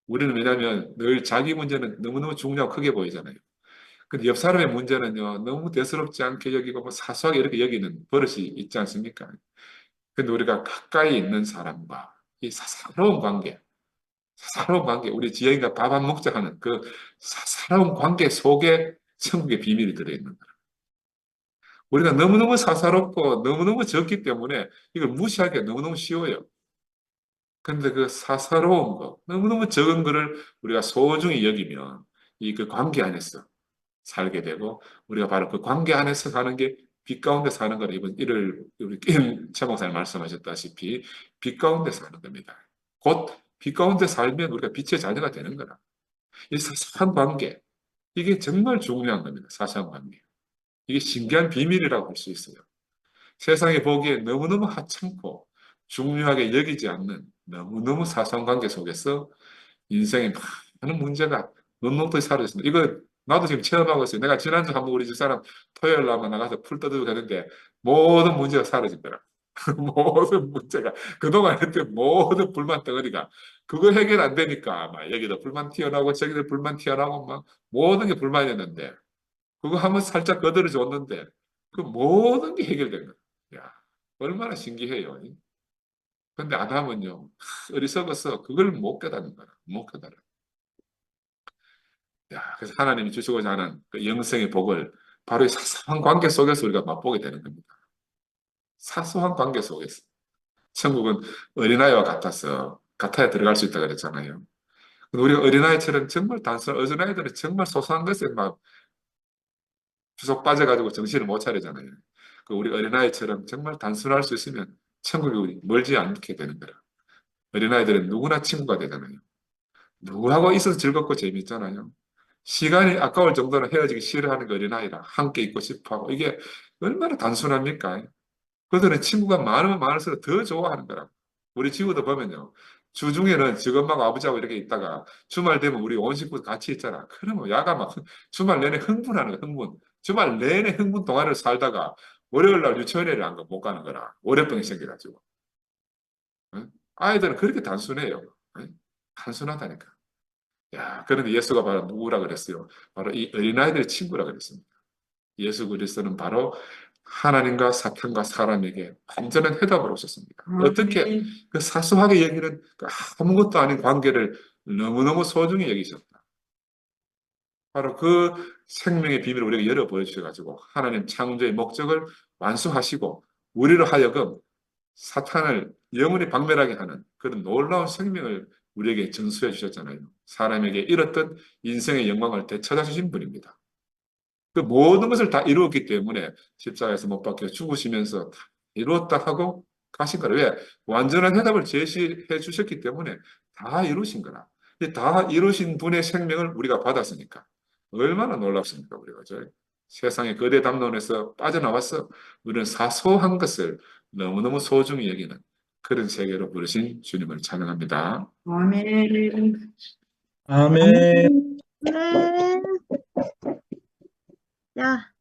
우리는 왜냐하면 늘 자기 문제는 너무너무 중요하고 크게 보이잖아요. 근데 옆 사람의 문제는요, 너무 대수롭지 않게 여기고 뭐 사소하게 이렇게 여기는 버릇이 있지 않습니까? 근데 우리가 가까이 있는 사람과 이 사사로운 관계, 사사로운 관계, 우리 지영이가 밥 안 먹자 하는 그 사사로운 관계 속에 천국의 비밀이 들어있는 거예요. 우리가 너무너무 사사롭고 너무너무 적기 때문에 이걸 무시하기가 너무너무 쉬워요. 근데 그 사사로운 거, 너무너무 적은 거를 우리가 소중히 여기면 이 그 관계 안에서 살게 되고 우리가 바로 그 관계 안에서 사는 게 빛 가운데 사는 거라 이번 일을 우리 최 목사님 말씀하셨다시피 빛 가운데 사는 겁니다. 곧 빛 가운데 살면 우리가 빛의 자녀가 되는 거라. 이 사소한 관계, 이게 정말 중요한 겁니다. 사소한 관계. 이게 신기한 비밀이라고 할 수 있어요. 세상에 보기에 너무너무 하찮고 중요하게 여기지 않는 너무너무 사소한 관계 속에서 인생의 많은 문제가 넉넉히 사라졌습니다. 이거 나도 지금 체험하고 있어요. 내가 지난주 한번 우리 집사람 토요일 날 한번 나가서 풀 떠들고 했는데 모든 문제가 사라지더라. 모든 문제가 그동안 했던 모든 불만 덩어리가 그거 해결 안 되니까 막 여기도 불만 튀어나오고 저기도 불만 튀어나오고 막 모든 게 불만이었는데 그거 한번 살짝 거들어 줬는데 그 모든 게 해결된 거야. 야, 얼마나 신기해요. 근데 아담은요, 어리석어서 그걸 못 깨닫는 거야. 못 깨달아. 야, 그래서 하나님이 주시고자 하는 그 영생의 복을 바로 이 사소한 관계 속에서 우리가 맛보게 되는 겁니다. 사소한 관계 속에서. 천국은 어린아이와 같아서, 같아야 들어갈 수 있다고 그랬잖아요. 우리가 어린아이처럼 정말 단순한, 어린아이들은 정말 소소한 것에 막 주속 빠져가지고 정신을 못 차리잖아요. 그 우리 어린아이처럼 정말 단순할 수 있으면 천국이 우리 멀지 않게 되는 거라. 어린아이들은 누구나 친구가 되잖아요. 누구하고 있어서 즐겁고 재밌잖아요. 시간이 아까울 정도로 헤어지기 싫어하는 그 어린아이랑 함께 있고 싶어 하고 이게 얼마나 단순합니까? 그들은 친구가 많으면 많을수록 더 좋아하는 거라고. 우리 친구들 보면요. 주중에는 지엄마하고 아버지하고 이렇게 있다가 주말 되면 우리 온 식구 같이 있잖아. 그러면 야가 막 주말 내내 흥분하는 거야, 흥분. 주말 내내 흥분 동안을 살다가 월요일 날 유치원에를 못 가는 거라. 월요병이 생겨가지고. 응? 아이들은 그렇게 단순해요. 응? 단순하다니까. 야, 그런데 예수가 바로 누구라 그랬어요? 바로 이 어린아이들의 친구라 그랬습니다. 예수 그리스도는 바로 하나님과 사탄과 사람에게 완전한 해답을 오셨습니다. 어떻게 그 사소하게 여기는 그 아무것도 아닌 관계를 너무너무 소중히 여기셨다. 바로 그 생명의 비밀을 우리에게 열어 보여주셔가지고 하나님 창조의 목적을 완수하시고 우리로 하여금 사탄을 영원히 박멸하게 하는 그런 놀라운 생명을 우리에게 전수해 주셨잖아요. 사람에게 잃었던 인생의 영광을 되찾아 주신 분입니다. 그 모든 것을 다 이루었기 때문에 십자가에서 못 박혀 죽으시면서 다 이루었다 하고 가신 거라. 왜? 완전한 해답을 제시해 주셨기 때문에 다 이루신 거라. 다 이루신 분의 생명을 우리가 받았으니까. 얼마나 놀랍습니까, 우리가. 세상의 거대 담론에서 빠져나와서 우리는 사소한 것을 너무너무 소중히 여기는 그런 세계로 부르신 주님을 찬양합니다. 아멘. 아멘. 네. 야.